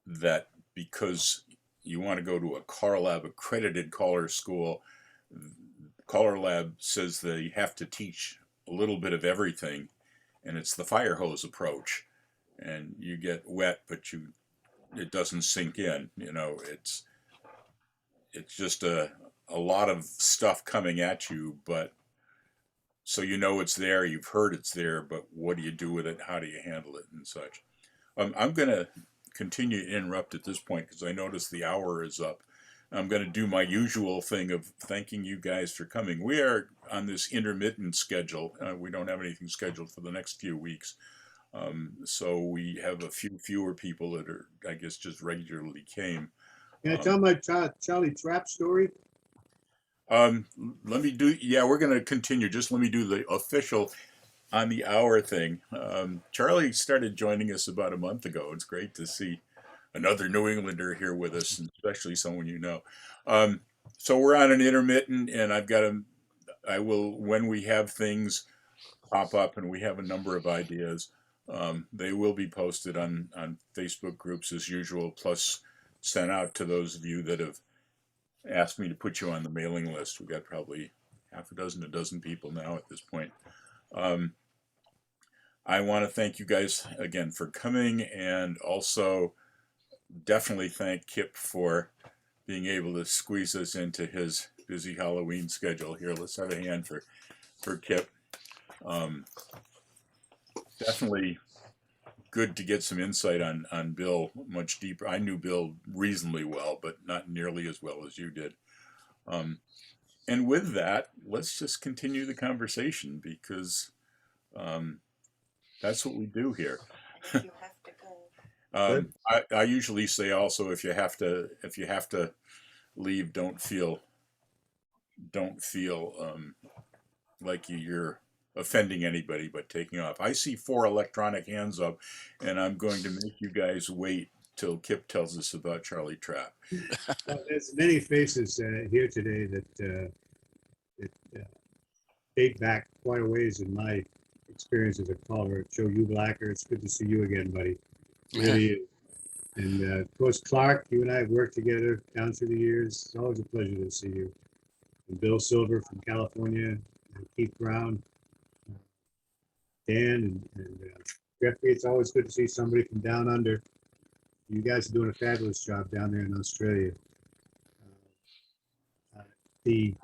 that because you want to go to a Caller Lab accredited caller school, Caller Lab says they have to teach a little bit of everything, and it's the fire hose approach, and you get wet, but it doesn't sink in. It's just a lot of stuff coming at you, but so it's there, you've heard it's there, but what do you do with it? How do you handle it and such? I'm going to continue to interrupt at this point because I notice the hour is up. I'm going to do my usual thing of thanking you guys for coming. We are on this intermittent schedule. We don't have anything scheduled for the next few weeks. So we have a few fewer people that are, I guess, just regularly came. Can I tell my Charlie Trapp story? Let me do, we're going to continue. Just let me do the official on the hour thing. Charlie started joining us about a month ago. It's great to see another New Englander here with us, and especially someone So we're on an intermittent, and I will, when we have things pop up and we have a number of ideas, they will be posted on Facebook groups as usual, plus sent out to those of you that have asked me to put you on the mailing list. We got probably half a dozen people now at this point. I want to thank you guys again for coming, and also definitely thank Kip for being able to squeeze us into his busy Halloween schedule here. Let's have a hand for Kip. Definitely good to get some insight on Bill much deeper. I knew Bill reasonably well, but not nearly as well as you did. And with that, let's just continue the conversation, because that's what we do here. You have to go. I usually say also, if you have to leave, don't feel like you're offending anybody, but taking off. I see 4 electronic hands up, and I'm going to make you guys wait till Kip tells us about Charlie Trap. Well, there's many faces here today that date back quite a ways in my experience as a caller. Joe Blacker, it's good to see you again, buddy. Really is. And of course, Clark, you and I have worked together down through the years. It's always a pleasure to see you. And Bill Silver from California, and Keith Brown, Dan, and Jeffrey. It's always good to see somebody from down under. You guys are doing a fabulous job down there in Australia. The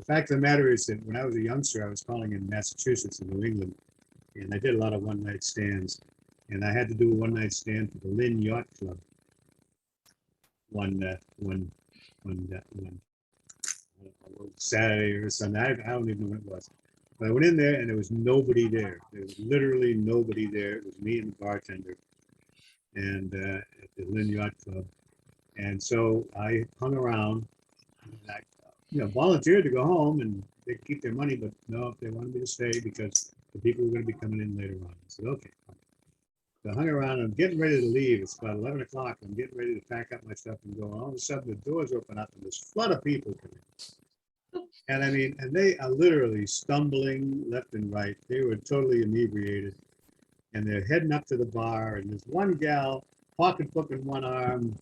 fact of the matter is that when I was a youngster, I was calling in Massachusetts and New England, and I did a lot of one-night stands. And I had to do a one-night stand for the Lynn Yacht Club one Saturday or Sunday. I don't even know what it was. But I went in there and there was nobody there. There was literally nobody there. It was me and the bartender, and at the Lynn Yacht Club. And so I hung around. And I, volunteered to go home, and they could keep their money, but no, they wanted me to stay because the people were going to be coming in later on. I said, okay. So I hung around. I'm getting ready to leave. It's about 11 o'clock. I'm getting ready to pack up my stuff and go. All of a sudden, the doors open up and this flood of people come in. And I mean, and they are literally stumbling left and right. They were totally inebriated. And they're heading up to the bar. And there's one gal, pocketbook in one arm,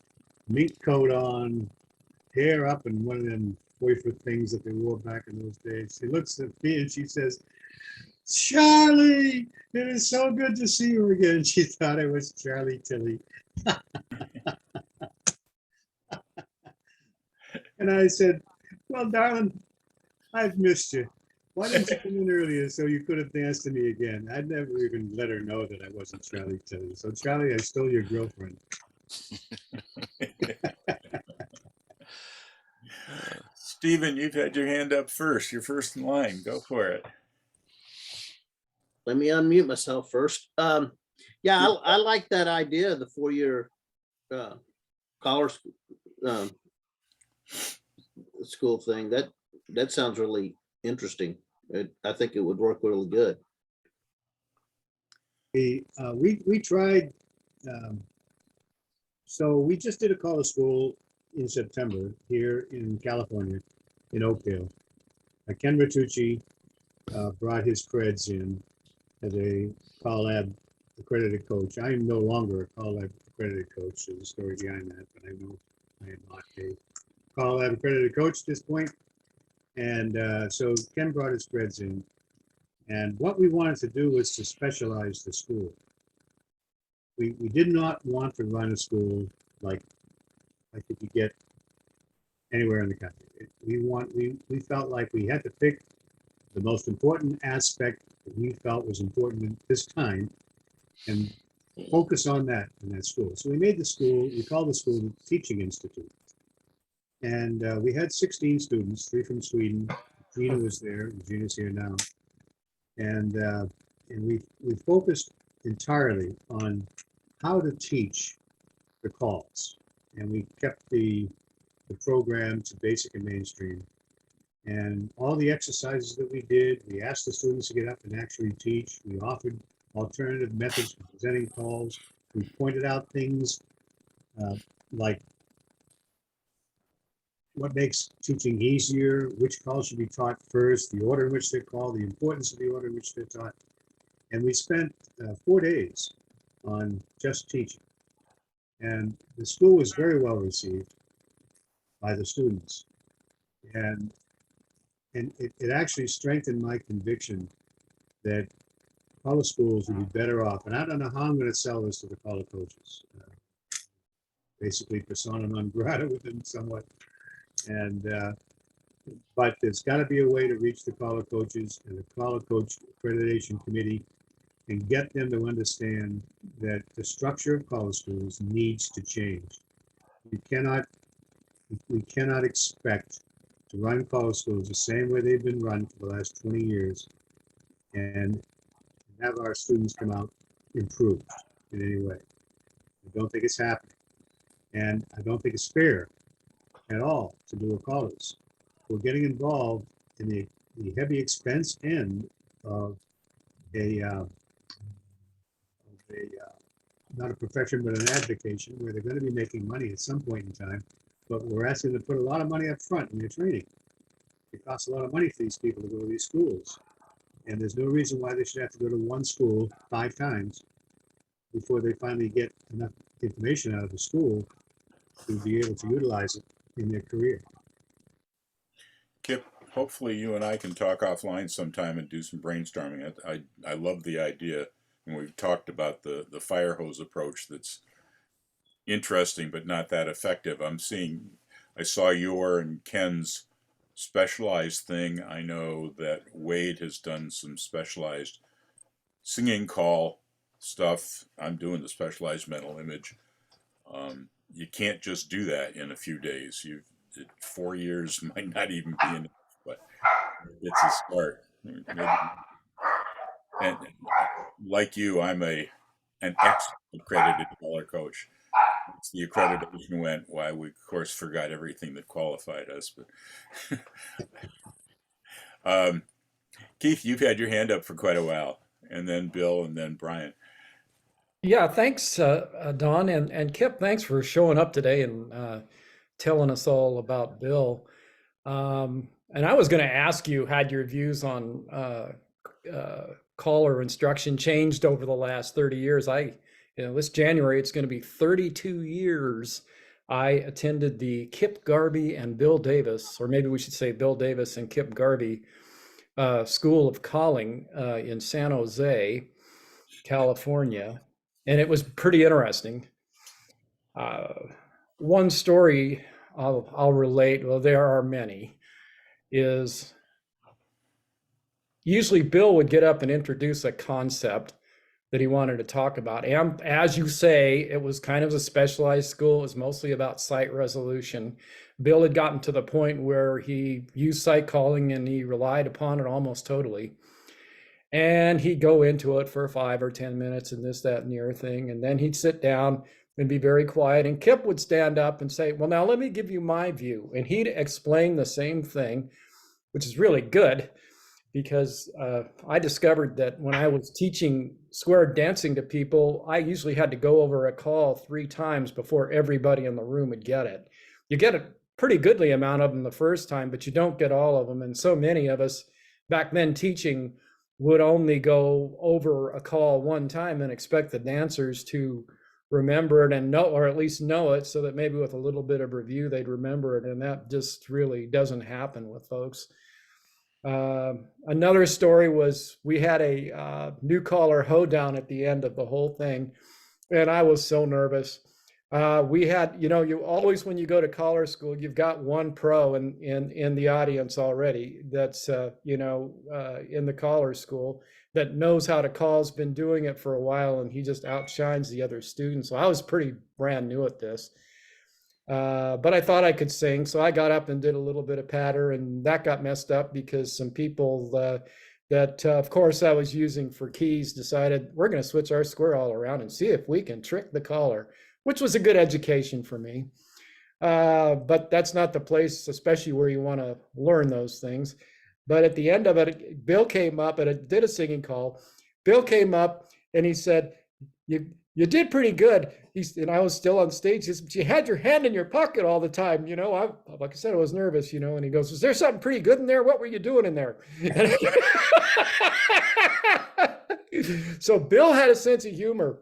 mink coat on, hair up, and one of them boyfriend things that they wore back in those days. She looks at me and she says, "Charlie, it is so good to see you again." She thought it was Charlie Tilly. And I said, "Well, darling, I've missed you. Why didn't you come in earlier so you could have danced to me again?" I'd never even let her know that I wasn't Charlie Tilly. So, Charlie, I stole your girlfriend. Stephen, you've had your hand up first. You're first in line. Go for it. Let me unmute myself first. Yeah, I like that idea of the 4-year college school thing. That sounds really interesting. I think it would work really good. We tried. So we just did a call to school in September here in California, in Oakdale. Ken Bertucci brought his creds in as a Call Lab accredited coach. I am no longer a Call Lab accredited coach. There's a story behind that, but I know I am not a Call Lab accredited coach at this point. And so Ken brought his creds in. And what we wanted to do was to specialize the school. We did not want to run a school like you could get anywhere in the country. We felt like we had to pick the most important aspect that we felt was important at this time and focus on that in that school. So we made the school, we called the school the Teaching Institute. And we had 16 students, 3 from Sweden. Gina was there, Gina's here now. And we focused entirely on how to teach the calls. And we kept the program to basic and mainstream. And all the exercises that we did, we asked the students to get up and actually teach. We offered alternative methods for presenting calls. We pointed out things like what makes teaching easier, which calls should be taught first, the order in which they're called, the importance of the order in which they're taught. And we spent 4 days on just teaching. And the school was very well received. by the students. And it actually strengthened my conviction that college schools would be better off. And I don't know how I'm going to sell this to the college coaches. Basically persona non grata with them somewhat. And but there's got to be a way to reach the college coaches and the college coach accreditation committee and get them to understand that the structure of college schools needs to change. We cannot expect to run college schools the same way they've been run for the last 20 years and have our students come out improved in any way. I don't think it's happening. And I don't think it's fair at all to do a college. We're getting involved in the heavy expense end of not a profession, but an avocation where they're going to be making money at some point in time, but we're asking them to put a lot of money up front in their training. It costs a lot of money for these people to go to these schools. And there's no reason why they should have to go to one school 5 times before they finally get enough information out of the school to be able to utilize it in their career. Kip, hopefully you and I can talk offline sometime and do some brainstorming. I love the idea, and we've talked about the fire hose approach that's interesting but not that effective. I saw your and Ken's specialized thing. I know that Wade has done some specialized singing call stuff. I'm doing the specialized mental image. You can't just do that in a few days. 4 years might not even be enough, but it's a start. Maybe. And like you, I'm an ex-accredited caller coach. It's the accreditation went, why we of course forgot everything that qualified us. But Keith, you've had your hand up for quite a while, and then Bill, and then Brian. Yeah, thanks, Don, and Kip. Thanks for showing up today and telling us all about Bill. And I was going to ask you, had your views on caller instruction changed over the last 30 years? This January, it's going to be 32 years. I attended the Kip Garvey and Bill Davis, or maybe we should say Bill Davis and Kip Garvey School of Calling in San Jose, California. And it was pretty interesting. One story I'll relate, well, there are many, is usually Bill would get up and introduce a concept that he wanted to talk about. And as you say, it was kind of a specialized school. It was mostly about site resolution. Bill had gotten to the point where he used site calling and he relied upon it almost totally. And he'd go into it for 5 or 10 minutes and this, that, and the other thing. And then he'd sit down and be very quiet. And Kip would stand up and say, well, now let me give you my view. And he'd explain the same thing, which is really good, because I discovered that when I was teaching square dancing to people, I usually had to go over a call 3 times before everybody in the room would get it. You get a pretty goodly amount of them the first time, but you don't get all of them. And so many of us back then teaching would only go over a call 1 time and expect the dancers to remember it and know, or at least know it, so that maybe with a little bit of review, they'd remember it. And that just really doesn't happen with folks. Another story was we had a new caller hoedown at the end of the whole thing. And I was so nervous. We had, you always, when you go to caller school, you've got one pro in the audience already that's, in the caller school that knows how to call, has been doing it for a while, and he just outshines the other students. So I was pretty brand new at this. But I thought I could sing, so I got up and did a little bit of patter, and that got messed up because some people that, of course, I was using for keys decided we're going to switch our square all around and see if we can trick the caller, which was a good education for me. But that's not the place, especially where you want to learn those things. But at the end of it, Bill came up and it did a singing call. Bill came up and he said, you did pretty good. And I was still on stage. He said, you had your hand in your pocket all the time. Like I said, I was nervous, and he goes, was there something pretty good in there? What were you doing in there? So Bill had a sense of humor.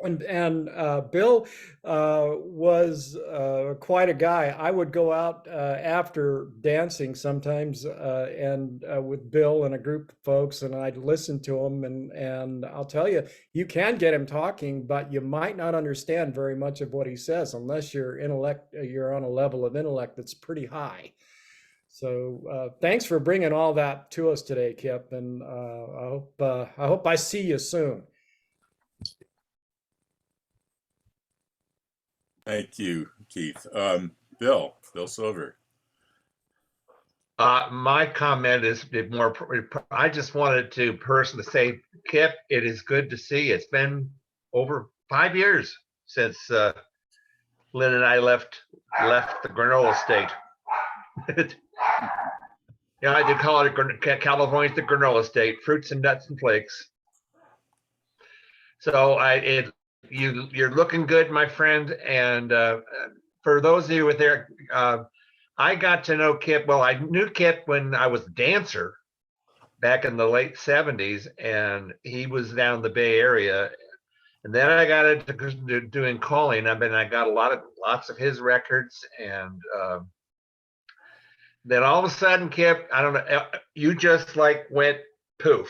And Bill was quite a guy. I would go out after dancing sometimes, and with Bill and a group of folks, and I'd listen to him. And I'll tell you, you can get him talking, but you might not understand very much of what he says unless you're on a level of intellect that's pretty high. So thanks for bringing all that to us today, Kip. And I hope I see you soon. Thank you, Keith. Bill Silver. My comment is more, I just wanted to personally say, Kip, it is good to see. It's been over 5 years since Lynn and I left the granola state. Yeah, I did call it California's the granola state, fruits and nuts and flakes. So you're looking good, my friend. And for those of you with there, I got to know Kip. Well, I knew Kip when I was a dancer back in the late 70s, and he was down in the Bay Area. And then I got into doing calling. I got lots of his records, and then all of a sudden, Kip, I don't know, you just like went poof,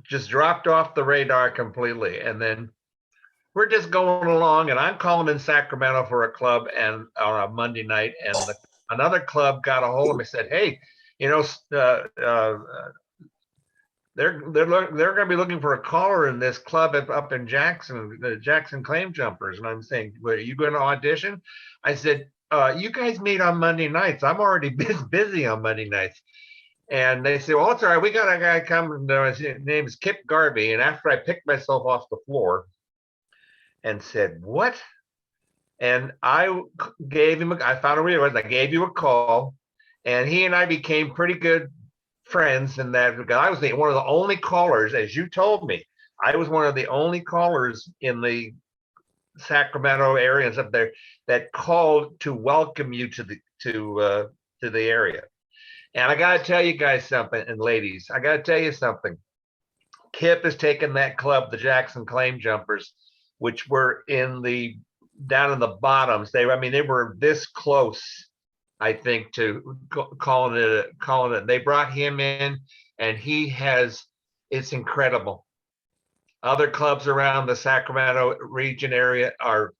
just dropped off the radar completely. And then we're just going along, and I'm calling in Sacramento for a club and on a Monday night, and another club got a hold of me and said, hey, you know, they're going to be looking for a caller in this club up in Jackson, the Jackson Claim Jumpers. And I'm saying, well, are you going to audition? I said, you guys meet on Monday nights. I'm already busy on Monday nights. And they said, well, it's all right. We got a guy coming. His name is Kip Garvey. And after I picked myself off the floor and said, what? And I gave him, I found out where he was. I gave you a call, and he and I became pretty good friends in that because I was one of the only callers, as you told me. I was one of the only callers in the Sacramento area and up there that called to welcome you to the area. And I got to tell you guys something, and ladies, I got to tell you something. Kip has taken that club, the Jackson Claim Jumpers, which were down in the bottoms. They were this close, I think, to calling it. They brought him in, and it's incredible. Other clubs around the Sacramento region area are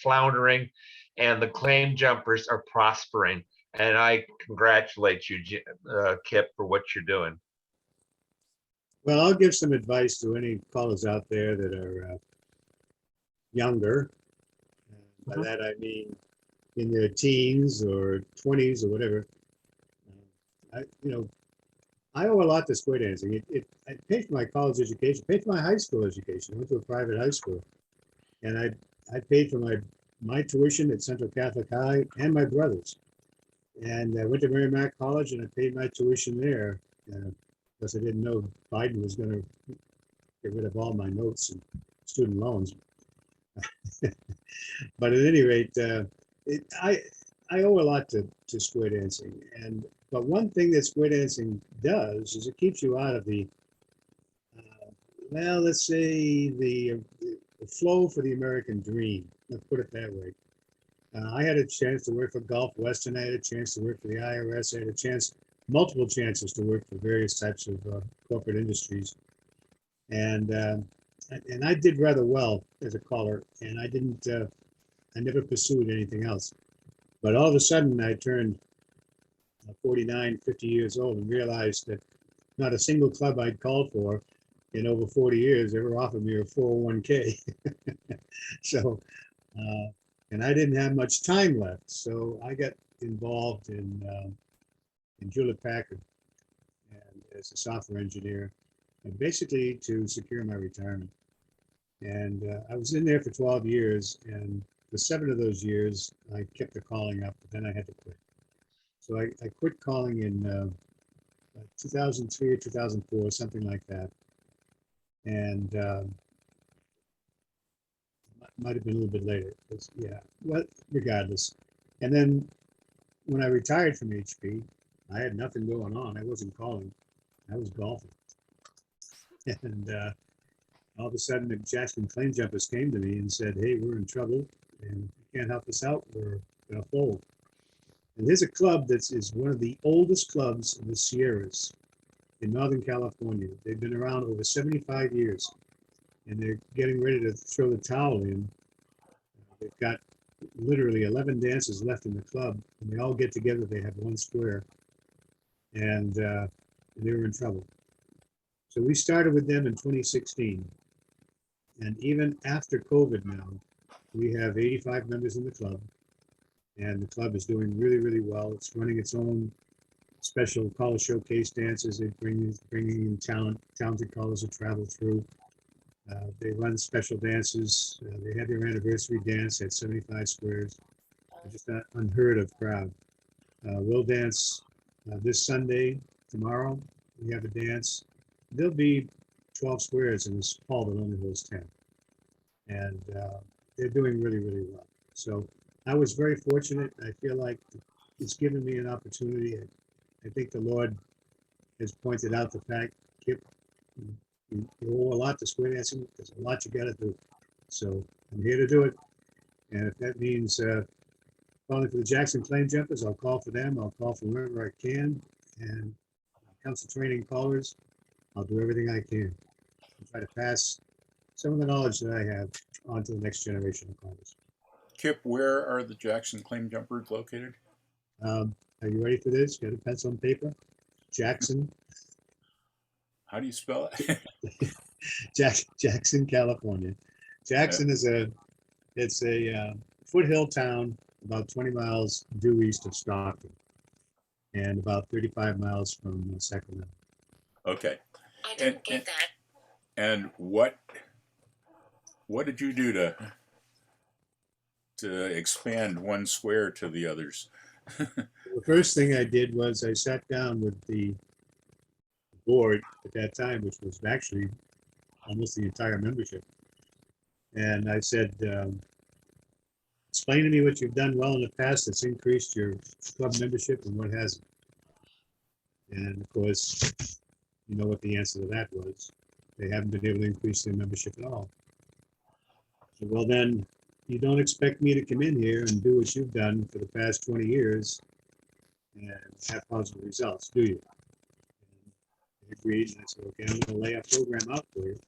floundering, and the Claim Jumpers are prospering. And I congratulate you, Kip, for what you're doing. Well, I'll give some advice to any callers out there that are younger. By that I mean in their teens or 20s or whatever. I owe a lot to square dancing. I paid for my college education, paid for my high school education. I went to a private high school, and I paid for my tuition at Central Catholic High and my brother's. And I went to Merrimack College, and I paid my tuition there because I didn't know Biden was going to get rid of all my notes and student loans. But at any rate, I owe a lot to square dancing. But one thing that square dancing does is it keeps you out of the, let's say the flow for the American dream. Let's put it that way. I had a chance to work for Gulf Western. I had a chance to work for the IRS. I had multiple chances to work for various types of corporate industries. And I did rather well as a caller, and I never pursued anything else. But all of a sudden I turned 49, 50 years old and realized that not a single club I'd called for in over 40 years ever offered me a 401k. So, and I didn't have much time left. So I got involved in Hewlett Packard and as a software engineer, and basically to secure my retirement. And I was in there for 12 years, and for 7 of those years, I kept the calling up, but then I had to quit. So I quit calling in 2003 or 2004, something like that. And might have been a little bit later. Yeah, well, regardless. And then when I retired from HP, I had nothing going on. I wasn't calling. I was golfing. And all of a sudden the Jackson Claim Jumpers came to me and said, hey, we're in trouble and you can't help us out, we're gonna fold. And there's a club that is one of the oldest clubs in the Sierras in Northern California. They've been around over 75 years and they're getting ready to throw the towel in. They've got literally 11 dancers left in the club and they all get together, they have one square and they were in trouble. So we started with them in 2016. And even after COVID now, we have 85 members in the club. And the club is doing really, really well. It's running its own special caller showcase dances. They're bringing in talented callers to travel through. They run special dances. They had their anniversary dance at 75 squares. Just an unheard of crowd. We'll dance this Sunday, tomorrow. We have a dance. There'll be 12 squares in this hall that only holds 10. And they're doing really, really well. So I was very fortunate. I feel like it's given me an opportunity. I think the Lord has pointed out the fact, Kip, you owe a lot to square dancing. There's a lot you got to do. So I'm here to do it. And if that means calling for the Jackson Claim Jumpers, I'll call for them. I'll call for whoever I can. And when it comes to training callers, I'll do everything I can to try to pass some of the knowledge that I have on to the next generation of callers. Kip, where are the Jackson Claim Jumpers located? Are you ready for this? Got a pencil and paper? Jackson. How do you spell it? Jackson, California. Jackson is a foothill town about 20 miles due east of Stockton and about 35 miles from Sacramento. Okay. I didn't get that. And what did you do to expand one square to the others? The first thing I did was I sat down with the board at that time, which was actually almost the entire membership. And I said, explain to me what you've done well in the past that's increased your club membership and what hasn't. And of course, you know what the answer to that was. They haven't been able to increase their membership at all. So, well, then you don't expect me to come in here and do what you've done for the past 20 years and have positive results, do you? And they agreed, and I said, okay, I'm going to lay a program out for you,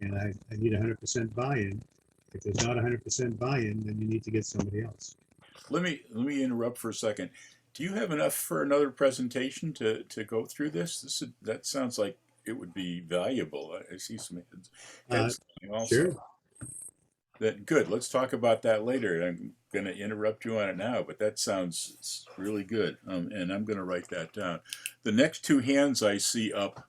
and I need 100% buy-in. If there's not 100% buy-in, then you need to get somebody else. Let me interrupt for a second. Do you have enough for another presentation to go through this? That sounds like it would be valuable. I see some heads also. Sure. Good. Let's talk about that later. I'm going to interrupt you on it now, but that sounds really good, and I'm going to write that down. The next two hands I see up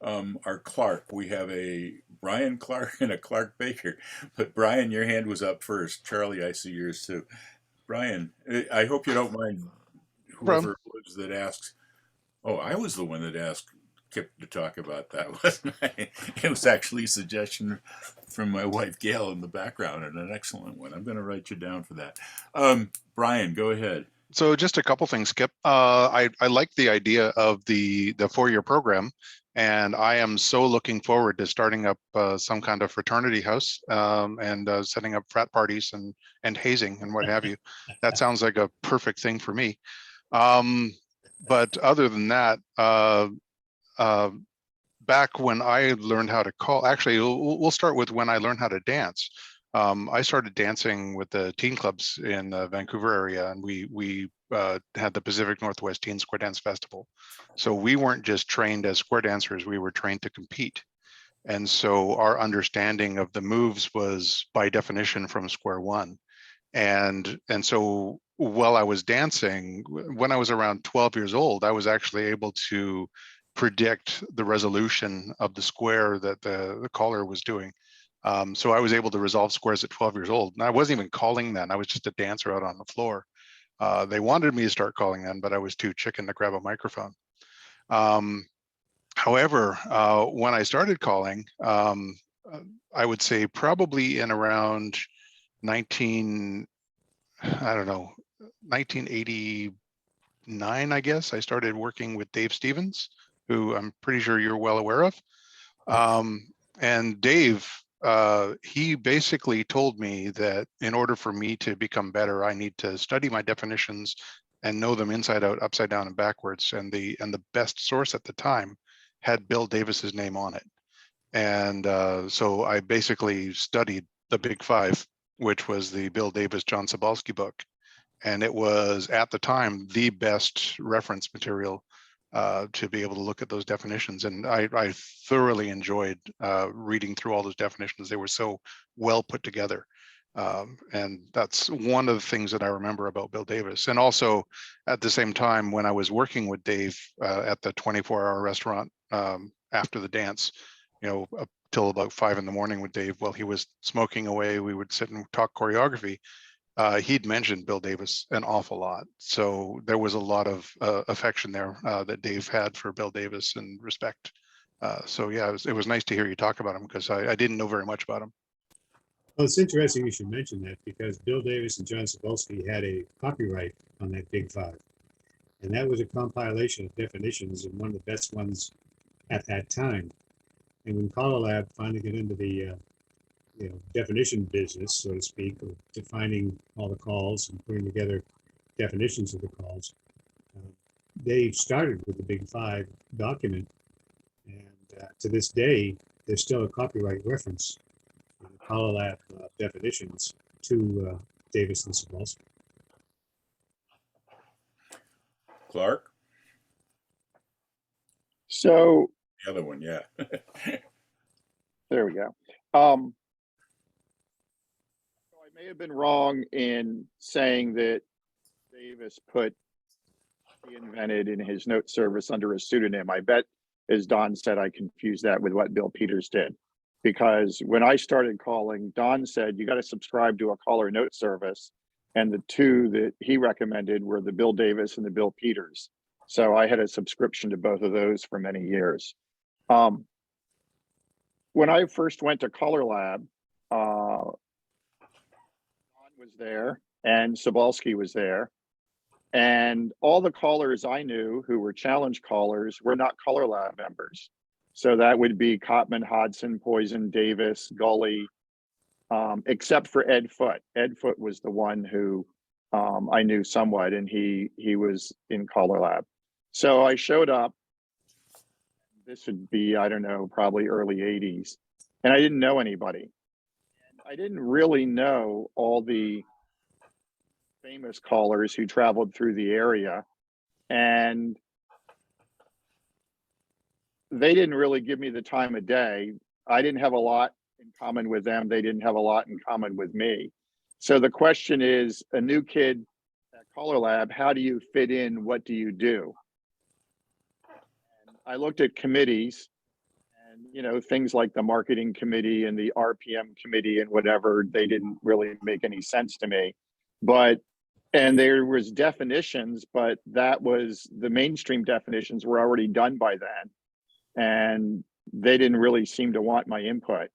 are Clark. We have a Brian Clark and a Clark Baker, but Brian, your hand was up first. Charlie, I see yours too. Brian, I hope you don't mind whoever it was that asked. Oh, I was the one that asked Kip to talk about that, wasn't I? It was actually a suggestion from my wife Gail in the background, and an excellent one. I'm going to write you down for that. Brian, go ahead. So just a couple things, Kip. I like the idea of the 4-year program, and I am so looking forward to starting up some kind of fraternity house and setting up frat parties and hazing and what have you. That sounds like a perfect thing for me. But other than that, back when I learned how to call, actually, we'll start with when I learned how to dance. I started dancing with the teen clubs in the Vancouver area, and we had the Pacific Northwest Teen Square Dance Festival. So we weren't just trained as square dancers, we were trained to compete. And so our understanding of the moves was by definition from square one. And so while I was dancing, when I was around 12 years old, I was actually able to predict the resolution of the square that the caller was doing. So I was able to resolve squares at 12 years old. And I wasn't even calling then. I was just a dancer out on the floor. They wanted me to start calling then, but I was too chicken to grab a microphone. However, when I started calling, I would say probably in around 1989, I guess, I started working with Dave Stevens, who I'm pretty sure you're well aware of. And Dave, he basically told me that in order for me to become better, I need to study my definitions and know them inside out, upside down, and backwards. And the best source at the time had Bill Davis's name on it. And so I basically studied the Big Five, which was the Bill Davis, John Sobalski book. And it was at the time the best reference material to be able to look at those definitions. And I thoroughly enjoyed reading through all those definitions. They were so well put together. And that's one of the things that I remember about Bill Davis. And also at the same time, when I was working with Dave at the 24-hour restaurant after the dance, you know, up till about 5 a.m. with Dave, while he was smoking away, we would sit and talk choreography. He'd mentioned Bill Davis an awful lot. So there was a lot of affection there that Dave had for Bill Davis and respect. So yeah, it was nice to hear you talk about him, because I didn't know very much about him. Well, it's interesting you should mention that, because Bill Davis and John Sobalski had a copyright on that Big Five. And that was a compilation of definitions, and one of the best ones at that time. And when Color Lab finally got into the definition business, so to speak, of defining all the calls and putting together definitions of the calls, they started with the Big Five document. And to this day, there's still a copyright reference in the Color Lab definitions to Davis and Sobalski. Clark, So the other one, yeah. there we go. So I may have been wrong in saying that Davis he invented in his note service under a pseudonym. I bet, as Don said, I confused that with what Bill Peters did. Because when I started calling, Don said, you got to subscribe to a caller note service. And the two that he recommended were the Bill Davis and the Bill Peters. So I had a subscription to both of those for many years. When I first went to Color Lab, Don was there and Sobalski was there. And all the callers I knew who were challenge callers were not Color Lab members. So that would be Cotman, Hodson, Poison, Davis, Gully, except for Ed Foote. Ed Foote was the one who I knew somewhat, and he was in Color Lab. So I showed up. This would be, I don't know, probably early 80s. And I didn't know anybody. And I didn't really know all the famous callers who traveled through the area. And they didn't really give me the time of day. I didn't have a lot in common with them. They didn't have a lot in common with me. So the question is, a new kid at Color Lab, how do you fit in? What do you do? And I looked at committees and, you know, things like the marketing committee and the RPM committee and whatever, they didn't really make any sense to me. And there was definitions, but that was the mainstream definitions were already done by then. And they didn't really seem to want my input.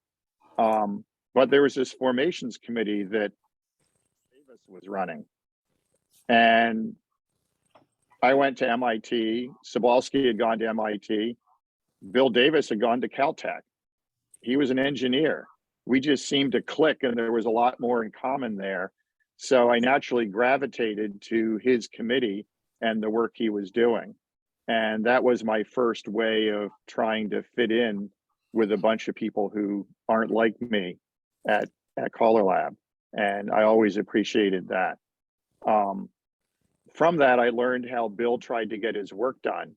But there was this formations committee that Davis was running. And I went to MIT. Sobalski had gone to MIT. Bill Davis had gone to Caltech. He was an engineer. We just seemed to click, and there was a lot more in common there. So I naturally gravitated to his committee and the work he was doing. And that was my first way of trying to fit in with a bunch of people who aren't like me at Color Lab. And I always appreciated that. From that, I learned how Bill tried to get his work done.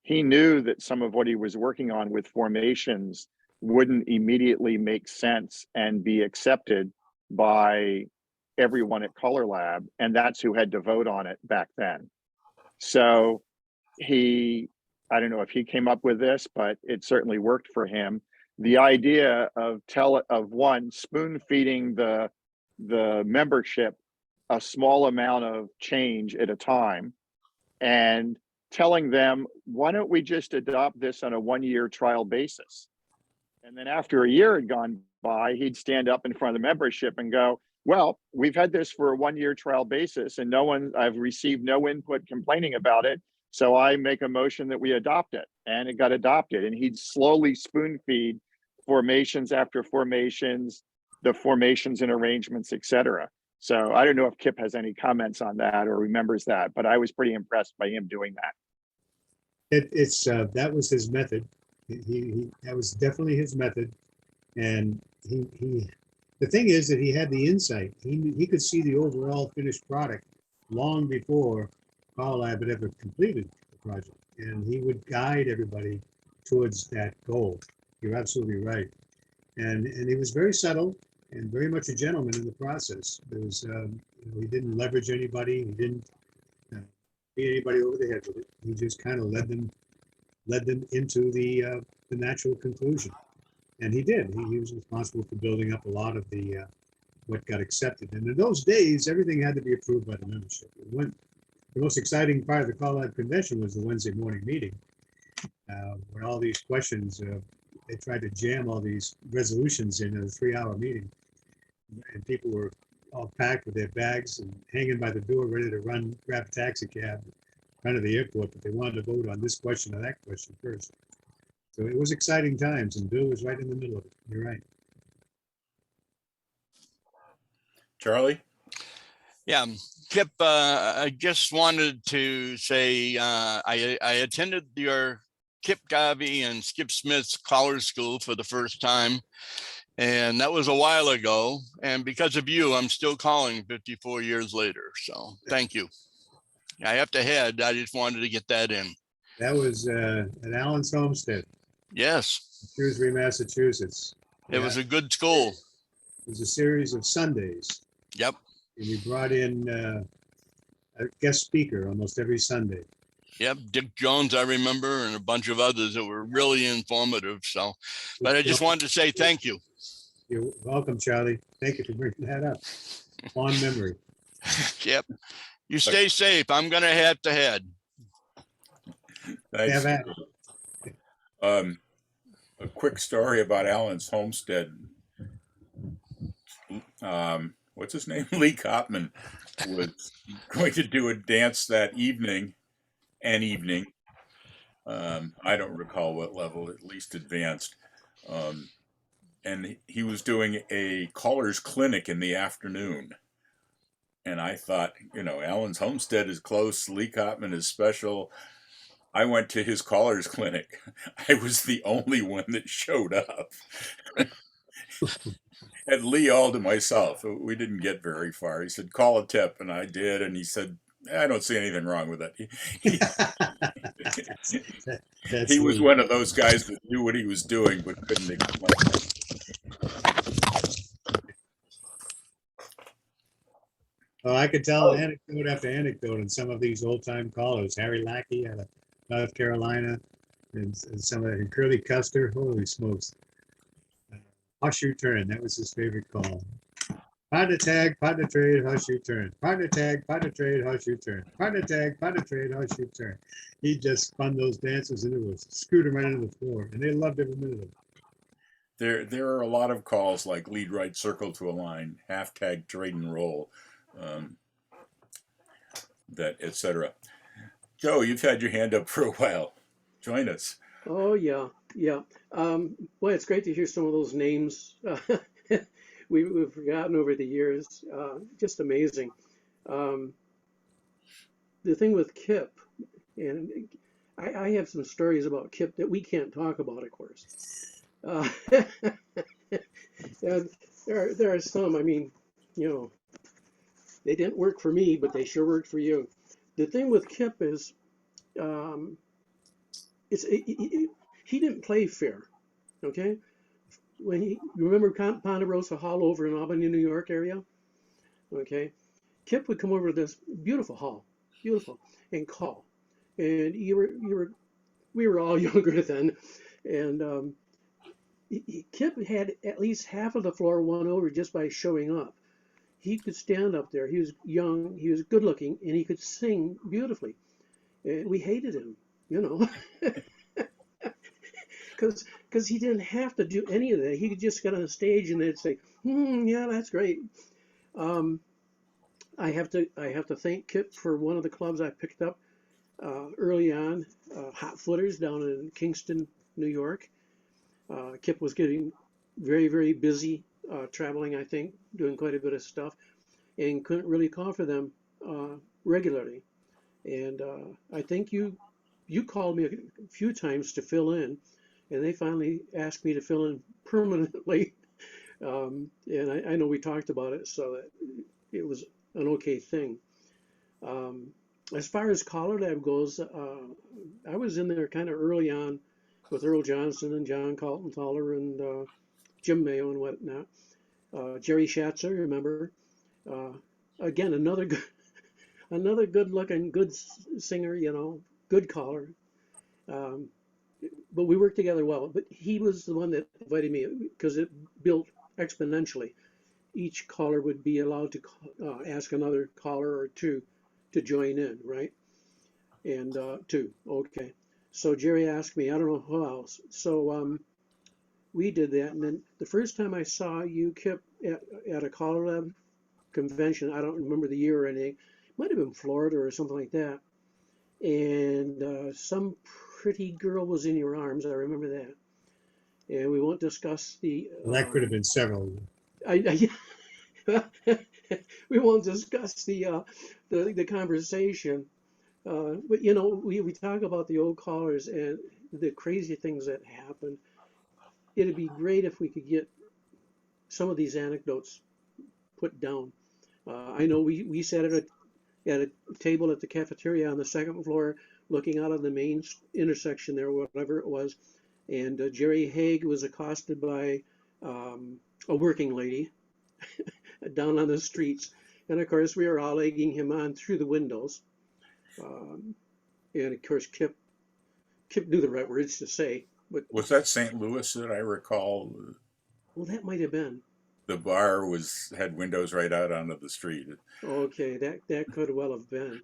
He knew that some of what he was working on with formations wouldn't immediately make sense and be accepted by everyone at Color Lab, and that's who had to vote on it back then. So I don't know if he came up with this, but it certainly worked for him. The idea of spoon feeding the membership a small amount of change at a time and telling them, why don't we just adopt this on a 1-year trial basis? And then after a year had gone by, he'd stand up in front of the membership and go, well, we've had this for a 1-year trial basis and I've received no input complaining about it. So I make a motion that we adopt it, and it got adopted. And he'd slowly spoon feed formations after formations, the formations and arrangements, etc. So I don't know if Kip has any comments on that or remembers that, but I was pretty impressed by him doing that. That was his method. That was definitely his method. And the thing is that he had the insight. He could see the overall finished product long before Carlab had ever completed the project. And he would guide everybody towards that goal. You're absolutely right. And he was very subtle and very much a gentleman in the process. There was, he didn't leverage anybody. He didn't beat anybody over the head with it. He just kind of led them into the natural conclusion. And he did. He was responsible for building up a lot of the what got accepted. And in those days, everything had to be approved by the membership. The most exciting part of the Collab convention was the Wednesday morning meeting, when all these questions, they tried to jam all these resolutions in a 3-hour meeting. And people were all packed with their bags and hanging by the door, ready to grab a taxi cab, run to the airport, but they wanted to vote on this question or that question first. So it was exciting times, and Bill was right in the middle of it. You're right. Charlie? Yeah, Kip, I just wanted to say I attended your Kip Garvey and Skip Smith's Collar School for the first time. And that was a while ago. And because of you, I'm still calling 54 years later. So thank you. I have to head. I just wanted to get that in. That was at Allen's Homestead, Yes, Shrewsbury, Massachusetts. it was a good school. It was a series of Sundays. Yep. And we brought in a guest speaker almost every Sunday. Yep. Dick Jones, I remember, and a bunch of others that were really informative. So, but I just wanted to say thank you. You're welcome, Charlie. Thank you for bringing that up. Fond memory. Yep. You stay safe. I'm going to have to head. Thanks. Have at it. A quick story about Allen's Homestead. What's his name? Lee Kopman was going to do a dance that evening. I don't recall what level, at least advanced. And he was doing a caller's clinic in the afternoon. And I thought, Allen's Homestead is close. Lee Kopman is special. I went to his caller's clinic. I was the only one that showed up. And Lee all to myself. We didn't get very far. He said, call a tip. And I did. And he said, I don't see anything wrong with it. He was one of those guys that knew what he was doing, but couldn't explain. Oh, I could tell anecdote after anecdote in some of these old time callers. Harry Lackey out of North Carolina, and some of and Curly Custer. Holy smokes! Hush turn. That was his favorite call. Partner tag, partner trade, hush turn. Partner tag, partner trade, hush turn. Partner tag, partner trade, hush turn. He just spun those dances and it was screwed them right into the floor, and they loved every minute of it. There are a lot of calls like lead right circle to a line, half tag trade and roll, that etc. Joe, you've had your hand up for a while. Join us. Oh, yeah. Boy, it's great to hear some of those names we've forgotten over the years. Just amazing. The thing with Kip, and I have some stories about Kip that we can't talk about, of course. And there are some, they didn't work for me, but they sure worked for you. The thing with Kip is, he didn't play fair, okay? When you remember Ponderosa Hall over in Albany, New York area, okay? Kip would come over to this beautiful hall, and call, and we were all younger then, and Kip had at least half of the floor won over just by showing up. He could stand up there. He was young, he was good looking, and he could sing beautifully. And we hated him, because he didn't have to do any of that. He could just get on the stage and they'd say, yeah, that's great. I have to thank Kip for one of the clubs I picked up early on, Hot Footers down in Kingston, New York. Kip was getting very, very busy traveling, I think, doing quite a bit of stuff, and couldn't really call for them regularly. And I think you called me a few times to fill in, and they finally asked me to fill in permanently. And I know we talked about it, so that it was an okay thing. As far as Collar Lab goes, I was in there kind of early on with Earl Johnson and John Kaltenthaler and Jim Mayo and whatnot. Jerry Schatzer, remember? Again, another good-looking, good singer, good caller. But we worked together well. But he was the one that invited me because it built exponentially. Each caller would be allowed to ask another caller or two to join in, right? And two, okay. So Jerry asked me, I don't know who else. So we did that, and then the first time I saw you, Kip, at a Collar Lab convention, I don't remember the year or anything. It might have been Florida or something like that. And some pretty girl was in your arms. I remember that. And we won't discuss the. Well, that could have been several. We won't discuss the conversation. But we talk about the old callers and the crazy things that happened. It'd be great if we could get some of these anecdotes put down. I know we sat at a table at the cafeteria on the second floor, looking out on the main intersection there, whatever it was, and Jerry Haig was accosted by a working lady down on the streets, and of course we were all egging him on through the windows, and of course Kip knew the right words to say. But Was that St. Louis that I recall? well, that might have been. The bar had windows right out onto the street. Okay, that could well have been.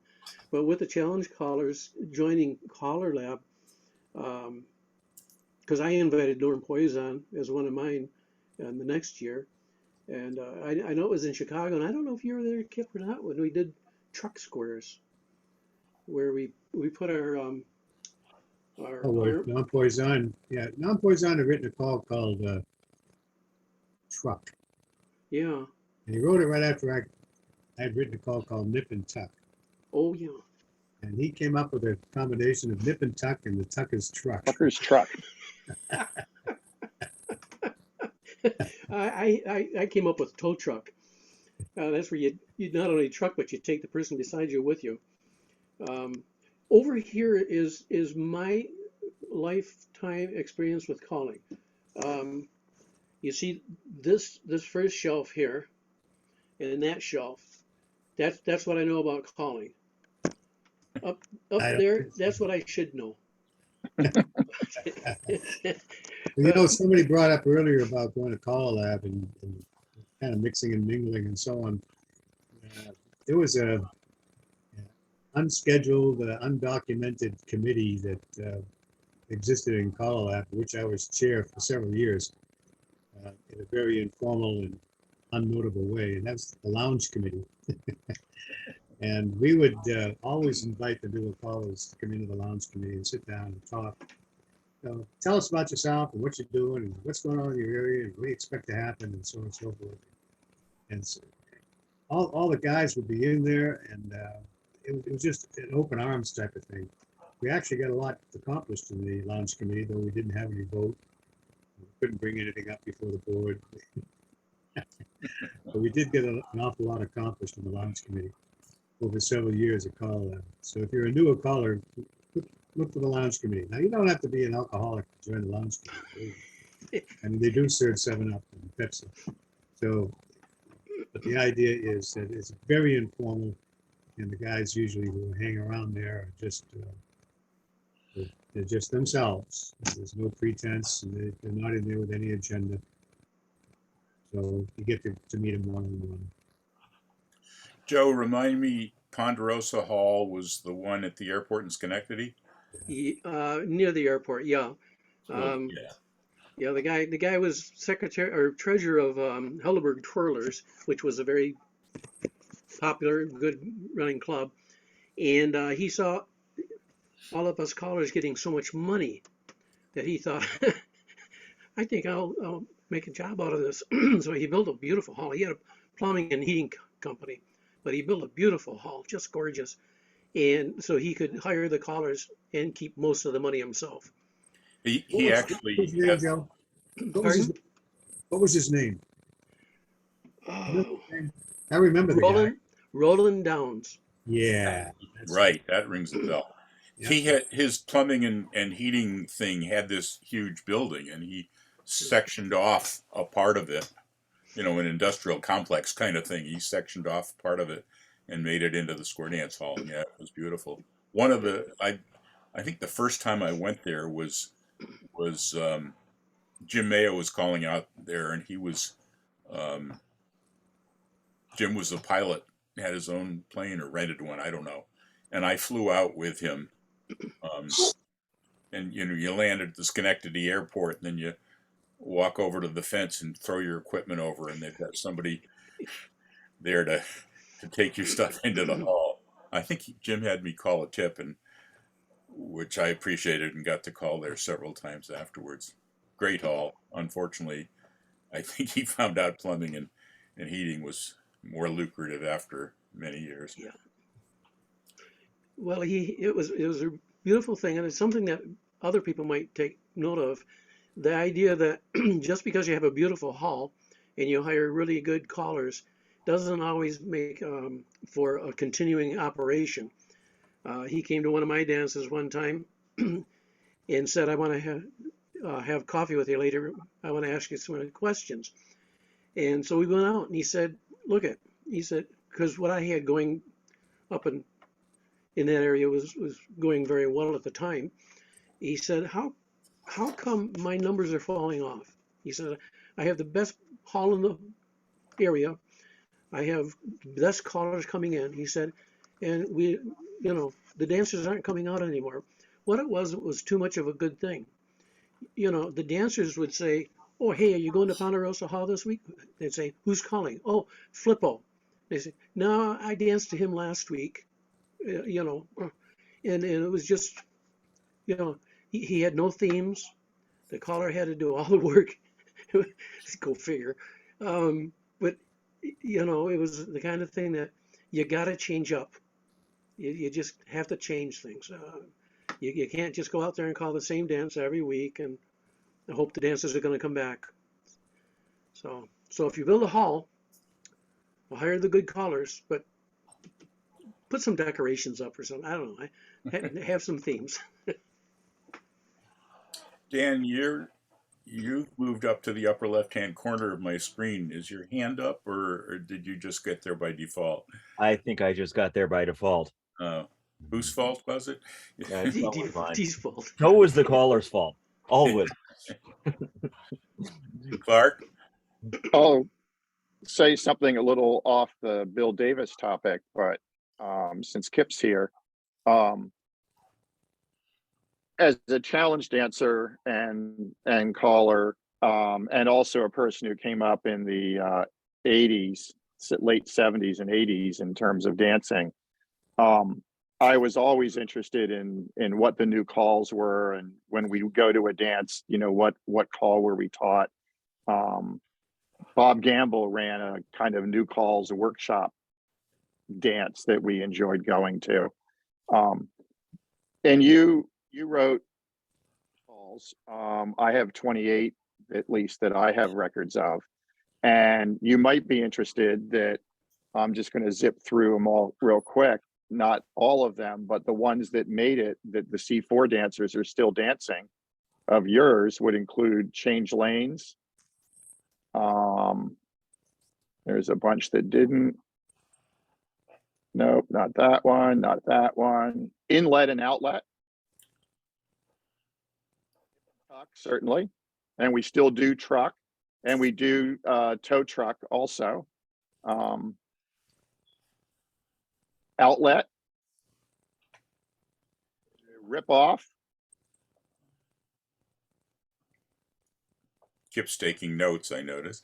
But with the challenge callers joining Collar Lab, because I invited Norm Poison as one of mine the next year, and I know it was in Chicago, and I don't know if you were there, Kip, or not, when we did truck squares, where we put our Non-Poison. Yeah, Non-Poison had written a call called Truck. yeah. And he wrote it right after I had written a call called Nip and Tuck. Oh yeah. And he came up with a combination of Nip and Tuck, and the Tuck is Truck. Tucker's truck. I came up with tow truck. That's where you not only truck, but you take the person beside you with you. Over here is my lifetime experience with calling. You see this first shelf here, and that shelf. That's what I know about calling. Up there, that's what I should know. Somebody brought up earlier about going to Collar Lab and kind of mixing and mingling and so on. There was a unscheduled, undocumented committee that existed in Collar Lab, which I was chair for several years, in a very informal and unnotable way, and that's the lounge committee. And we would always invite the newer callers to come into the lounge committee and sit down and talk. Tell us about yourself and what you're doing and what's going on in your area and what do you expect to happen and so on and so forth. And so all the guys would be in there, and it was just an open arms type of thing. We actually got a lot accomplished in the lounge committee, though we didn't have any vote. We couldn't bring anything up before the board. But we did get an awful lot accomplished in the lounge committee over several years at Collar Lab. So if you're a newer caller, look for the lounge committee. Now, you don't have to be an alcoholic to join the lounge committee. I mean, they do serve 7-Up and Pepsi. So, but the idea is that it's very informal, and the guys usually who hang around there are just they're just themselves. There's no pretense, and they're not in there with any agenda. So you get to meet them one-on-one. Joe, remind me, Ponderosa Hall was the one at the airport in Schenectady? Near the airport, yeah. Yeah. Yeah, the guy was secretary or treasurer of Helleberg Twirlers, which was a very popular, good running club, and he saw all of us callers getting so much money that he thought I think I'll make a job out of this. So he built a beautiful hall. He had a plumbing and heating company, but he built a beautiful hall, just gorgeous. And so he could hire the callers and keep most of the money himself. He What actually was his name, has, Joe? Pardon? What was his name? Remember Oh, his name? I remember the guy. Roland Downs. Yeah. That's right, that rings a bell. Yeah. He had his plumbing and heating thing had this huge building, and he sectioned off a part of it, you know, an industrial complex kind of thing. He sectioned off part of it and made it into the square dance hall. And yeah, it was beautiful. One of the I think the first time I went there was Jim Mayo was calling out there, and he was Jim was a pilot, had his own plane or rented one, I don't know. And I flew out with him. And you know, you land at the Schenectady airport, and then you walk over to the fence and throw your equipment over, and they've got somebody there to take your stuff into the hall. I think Jim had me call a tip, and which I appreciated, and got to call there several times afterwards. Great hall. Unfortunately, I think he found out plumbing and heating was more lucrative after many years. Yeah. Well, it was a beautiful thing, and it's something that other people might take note of. The idea that just because you have a beautiful hall and you hire really good callers doesn't always make for a continuing operation. He came to one of my dances one time and said, "I want to have coffee with you later. I want to ask you some questions." And so we went out, and he said, he said, because what I had going up in that area was going very well at the time. He said, how come my numbers are falling off? He said, I have the best hall in the area. I have the best callers coming in. He said, and the dancers aren't coming out anymore. What it was too much of a good thing. The dancers would say, "Oh, hey, are you going to Ponderosa Hall this week?" They'd say, "Who's calling?" "Oh, Flippo." They say, "No, I danced to him last week." And it was just, he had no themes. The caller had to do all the work. Go figure. But it was the kind of thing that you got to change up. You just have to change things. You can't just go out there and call the same dance every week and hope the dancers are going to come back. So if you build a hall, hire the good callers, but put some decorations up or something. I don't know. Have some themes. Dan, you've moved up to the upper left-hand corner of my screen. Is your hand up, or did you just get there by default? I think I just got there by default. Whose fault was it? Yeah, it's probably mine. D's fault. Joe was the caller's fault. Always. Clark? I'll say something a little off the Bill Davis topic, but since Kip's here, as a challenge dancer and caller, and also a person who came up in the 80s, late 70s and 80s in terms of dancing, I was always interested in what the new calls were, and when we go to a dance, what call were we taught. Bob Gamble ran a kind of new calls workshop dance that we enjoyed going to. And you wrote calls. I have 28 at least that I have records of, and you might be interested that I'm just going to zip through them all real quick. Not all of them, but the ones that made it, that the C4 dancers are still dancing of yours, would include Change Lanes. There's a bunch that didn't. Nope, not that one, not that one. Inlet and outlet. Certainly. And we still do truck, and we do tow truck also. Outlet. Rip off. Kip's taking notes, I noticed.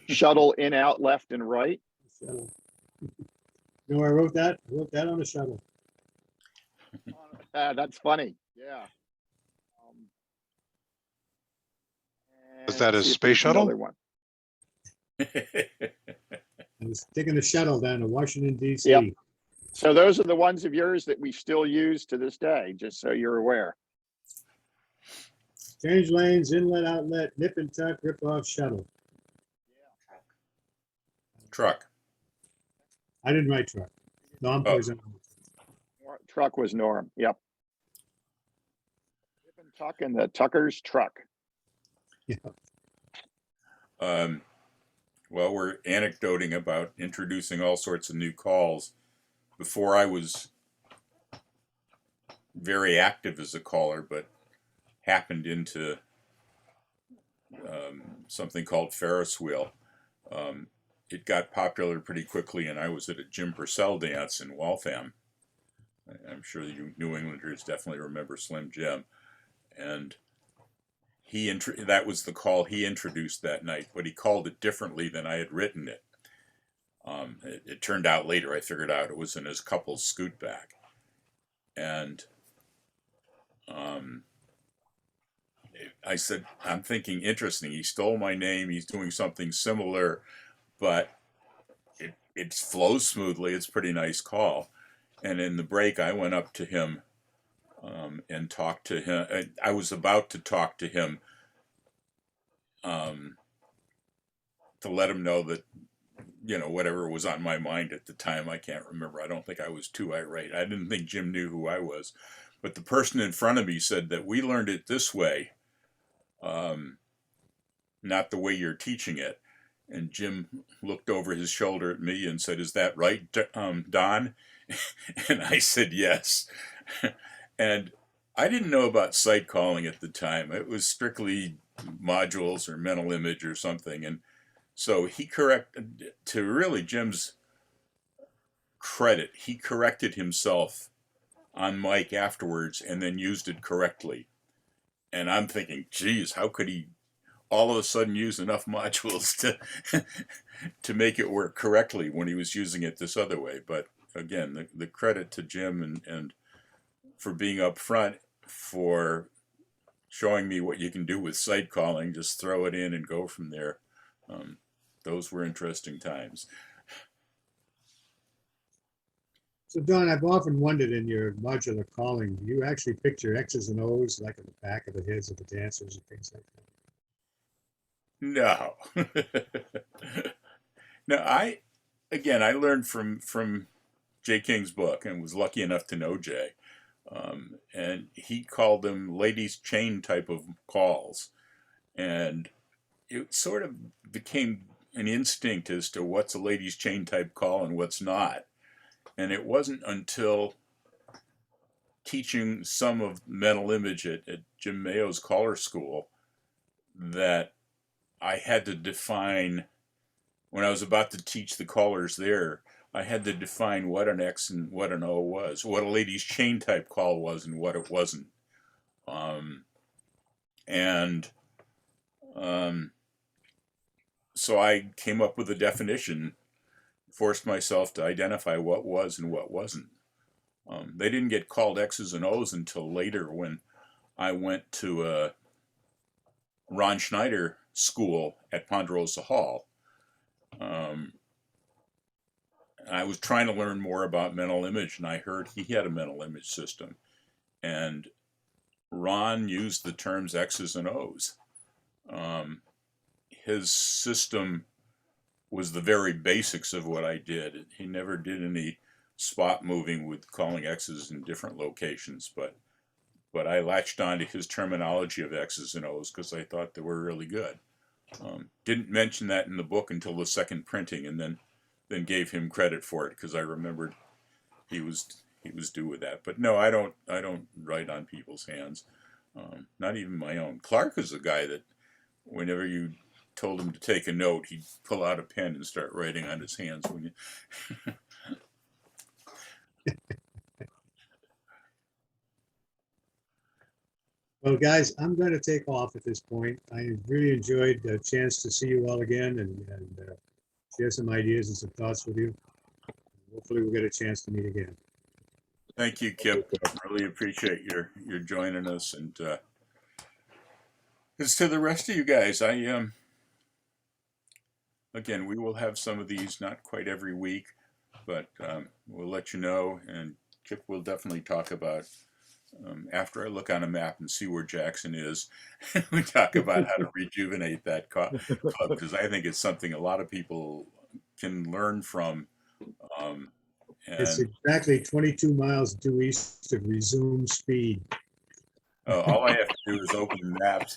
Shuttle in, out, left, and right. Shuttle. I wrote that. I wrote that on a shuttle. That's funny. Yeah. Was And that a let's see if space there's another shuttle? one. I was taking a shuttle down to Washington DC. Yep. So those are the ones of yours that we still use to this day, just so you're aware. Change lanes, inlet, outlet, nip and tuck, rip off shuttle. Truck. I didn't write truck. No, I'm Oh. poison. Truck was Norm. Yep. Nip and tuck and the Tucker's truck. Yeah. Well, we're anecdoting about introducing all sorts of new calls. Before I was very active as a caller, but happened into something called Ferris wheel. It got popular pretty quickly, and I was at a Jim Purcell dance in Waltham. I'm sure you New Englanders definitely remember Slim Jim. And that was the call he introduced that night, but he called it differently than I had written it. It turned out later, I figured out it was in his couple's scoot back. And I said, I'm thinking, interesting. He stole my name. He's doing something similar, but it flows smoothly. It's a pretty nice call. And in the break, I went up to him and talked to him. I was about to talk to him to let him know that, whatever was on my mind at the time, I can't remember. I don't think I was too irate. I didn't think Jim knew who I was. But the person in front of me said that we learned it this way, not the way you're teaching it. And Jim looked over his shoulder at me and said, "Is that right, Don?" And I said, "Yes." And I didn't know about sight calling at the time. It was strictly modules or mental image or something. And so to really Jim's credit, he corrected himself on mic afterwards and then used it correctly. And I'm thinking, geez, how could he all of a sudden use enough modules to make it work correctly when he was using it this other way? But again, the credit to Jim and for being up front, for showing me what you can do with sight calling, just throw it in and go from there. Those were interesting times. So Don, I've often wondered in your modular calling, do you actually picture X's and O's like in the back of the heads of the dancers and things like that? No. No, I learned from Jay King's book and was lucky enough to know Jay. And he called them ladies' chain type of calls. And it sort of became an instinct as to what's a ladies' chain type call and what's not. And it wasn't until teaching some of mental image at Jim Mayo's caller school that I had to define, when I was about to teach the callers there, I had to define what an X and what an O was, what a ladies' chain type call was and what it wasn't. So I came up with a definition, forced myself to identify what was and what wasn't. They didn't get called X's and O's until later when I went to Ron Schneider school at Ponderosa Hall. I was trying to learn more about mental image, and I heard he had a mental image system. And Ron used the terms X's and O's. His system was the very basics of what I did. He never did any spot moving with calling X's in different locations, but I latched on to his terminology of X's and O's because I thought they were really good. Didn't mention that in the book until the second printing, and then gave him credit for it because I remembered he was due with that. But no, I don't write on people's hands, not even my own. Clark is a guy that whenever you told him to take a note, he'd pull out a pen and start writing on his hands. When you Well, guys, I'm going to take off at this point. I really enjoyed the chance to see you all again and share some ideas and some thoughts with you. Hopefully we'll get a chance to meet again. Thank you, Kip. I really appreciate your joining us, and As to the rest of you guys, again, we will have some of these, not quite every week, but we'll let you know. And Kip will definitely talk about, after I look on a map and see where Jackson is, we talk about how to rejuvenate that club, because I think it's something a lot of people can learn from. It's And exactly 22 miles due east of resume speed. all I have to do is open maps.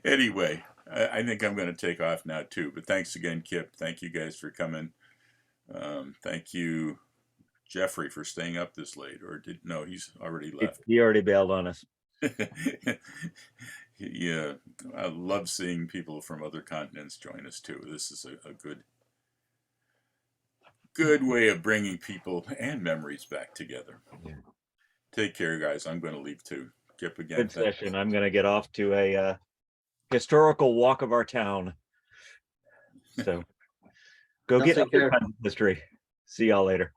Anyway, I think I'm going to take off now too. But thanks again, Kip. Thank you guys for coming. Thank you, Jeffrey, for staying up this late. Or no, he's already left. He already bailed on us. Yeah, I love seeing people from other continents join us too. This is a good way of bringing people and memories back together. Yeah. Take care, guys. I'm going to leave too. Kip again. Good session. I'm going to get off to a historical walk of our town. So go Y'all get take up your care. kind of history. See y'all later.